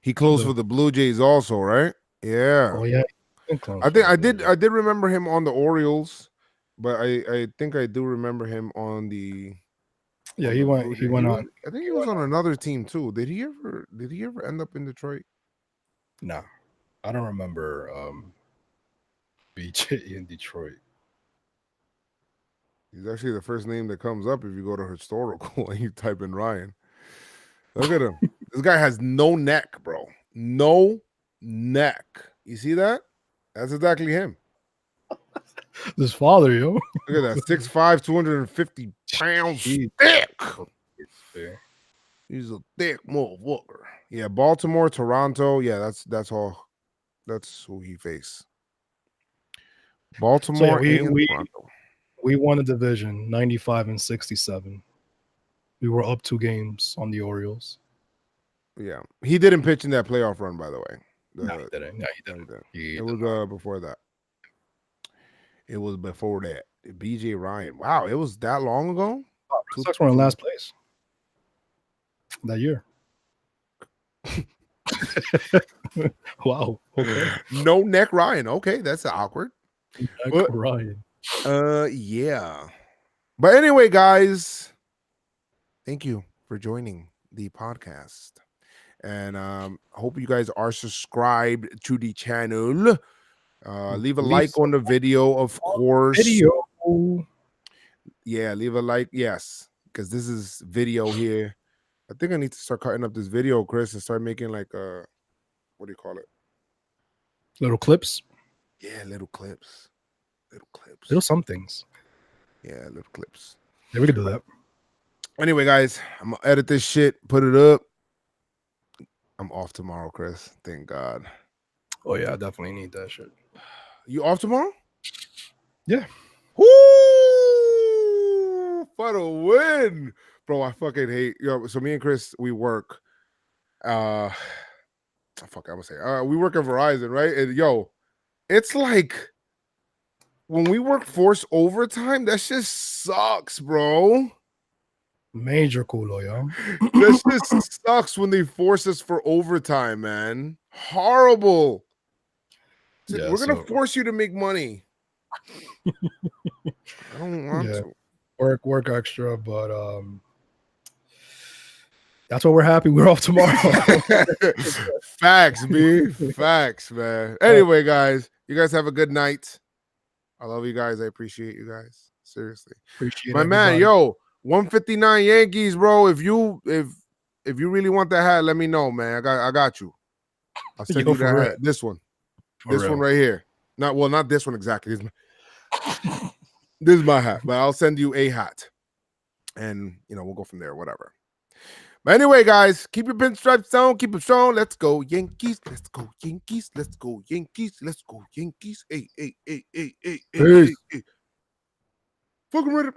He closed for the Blue Jays also, right? Yeah. Oh yeah. I think I did remember him on the Orioles, but I think I do remember him on the. Yeah, he went on. I think he was on another team too. Did he ever end up in Detroit? No, I don't remember BJ in Detroit. He's actually the first name that comes up if you go to historical and you type in Ryan. Look at him. This guy has no neck, bro. No neck. You see that? That's exactly him. His father, yo. Look at that. 6'5", 250 pounds thick. He's a thick motherfucker. Yeah, Baltimore, Toronto. Yeah, that's all. That's who he faced. Baltimore and Toronto. We won a division, 95 and 67. We were up 2 games on the Orioles. Yeah, he didn't pitch in that playoff run, by the way. No, he didn't. No, he didn't. It was before that. It was before that. BJ Ryan. Wow, it was that long ago? Oh, Red Sox were in last place that year. Wow. Okay. No neck Ryan. Okay, that's awkward. Neck Ryan. Yeah. But anyway, guys, thank you for joining the podcast. And hope you guys are subscribed to the channel. Leave a like on the video, of course. Yeah, leave a like. Yes, because this is video here. I think I need to start cutting up this video, Chris, and start making like what do you call it? Little clips. Yeah, little clips. Little some things. Yeah, little clips. Yeah, we could do that. Anyway, guys, I'm gonna edit this shit, put it up. I'm off tomorrow, Chris. Thank God. Oh yeah, I definitely need that shit. You off tomorrow? Yeah. Woo! For the win, bro. I fucking hate. So me and Chris, we work. We work at Verizon, right? And it's like when we work forced overtime, that shit sucks, bro. Major culo, yo. That shit sucks when they force us for overtime, man. Horrible. We're gonna force you to make money. I don't want to. work extra, but that's why we're happy. We're off tomorrow. Facts, B. Facts, man. Anyway, guys, you guys have a good night. I love you guys. I appreciate you guys. Seriously. Appreciate My man, everybody. yo, 159 Yankees, bro. If you really want that hat, let me know, man. I got you. I'll send Yo, you that for real. hat. This one. For This real. one right here. Not this one exactly. This is my hat, but I'll send you a hat. And we'll go from there, whatever. But anyway, guys, keep your pinstripes down, keep it strong. Let's go, Yankees. Let's go, Yankees. Let's go, Yankees. Let's go, Yankees. Hey, hey, hey, hey, hey, hey, hey, hey. Fucking ready.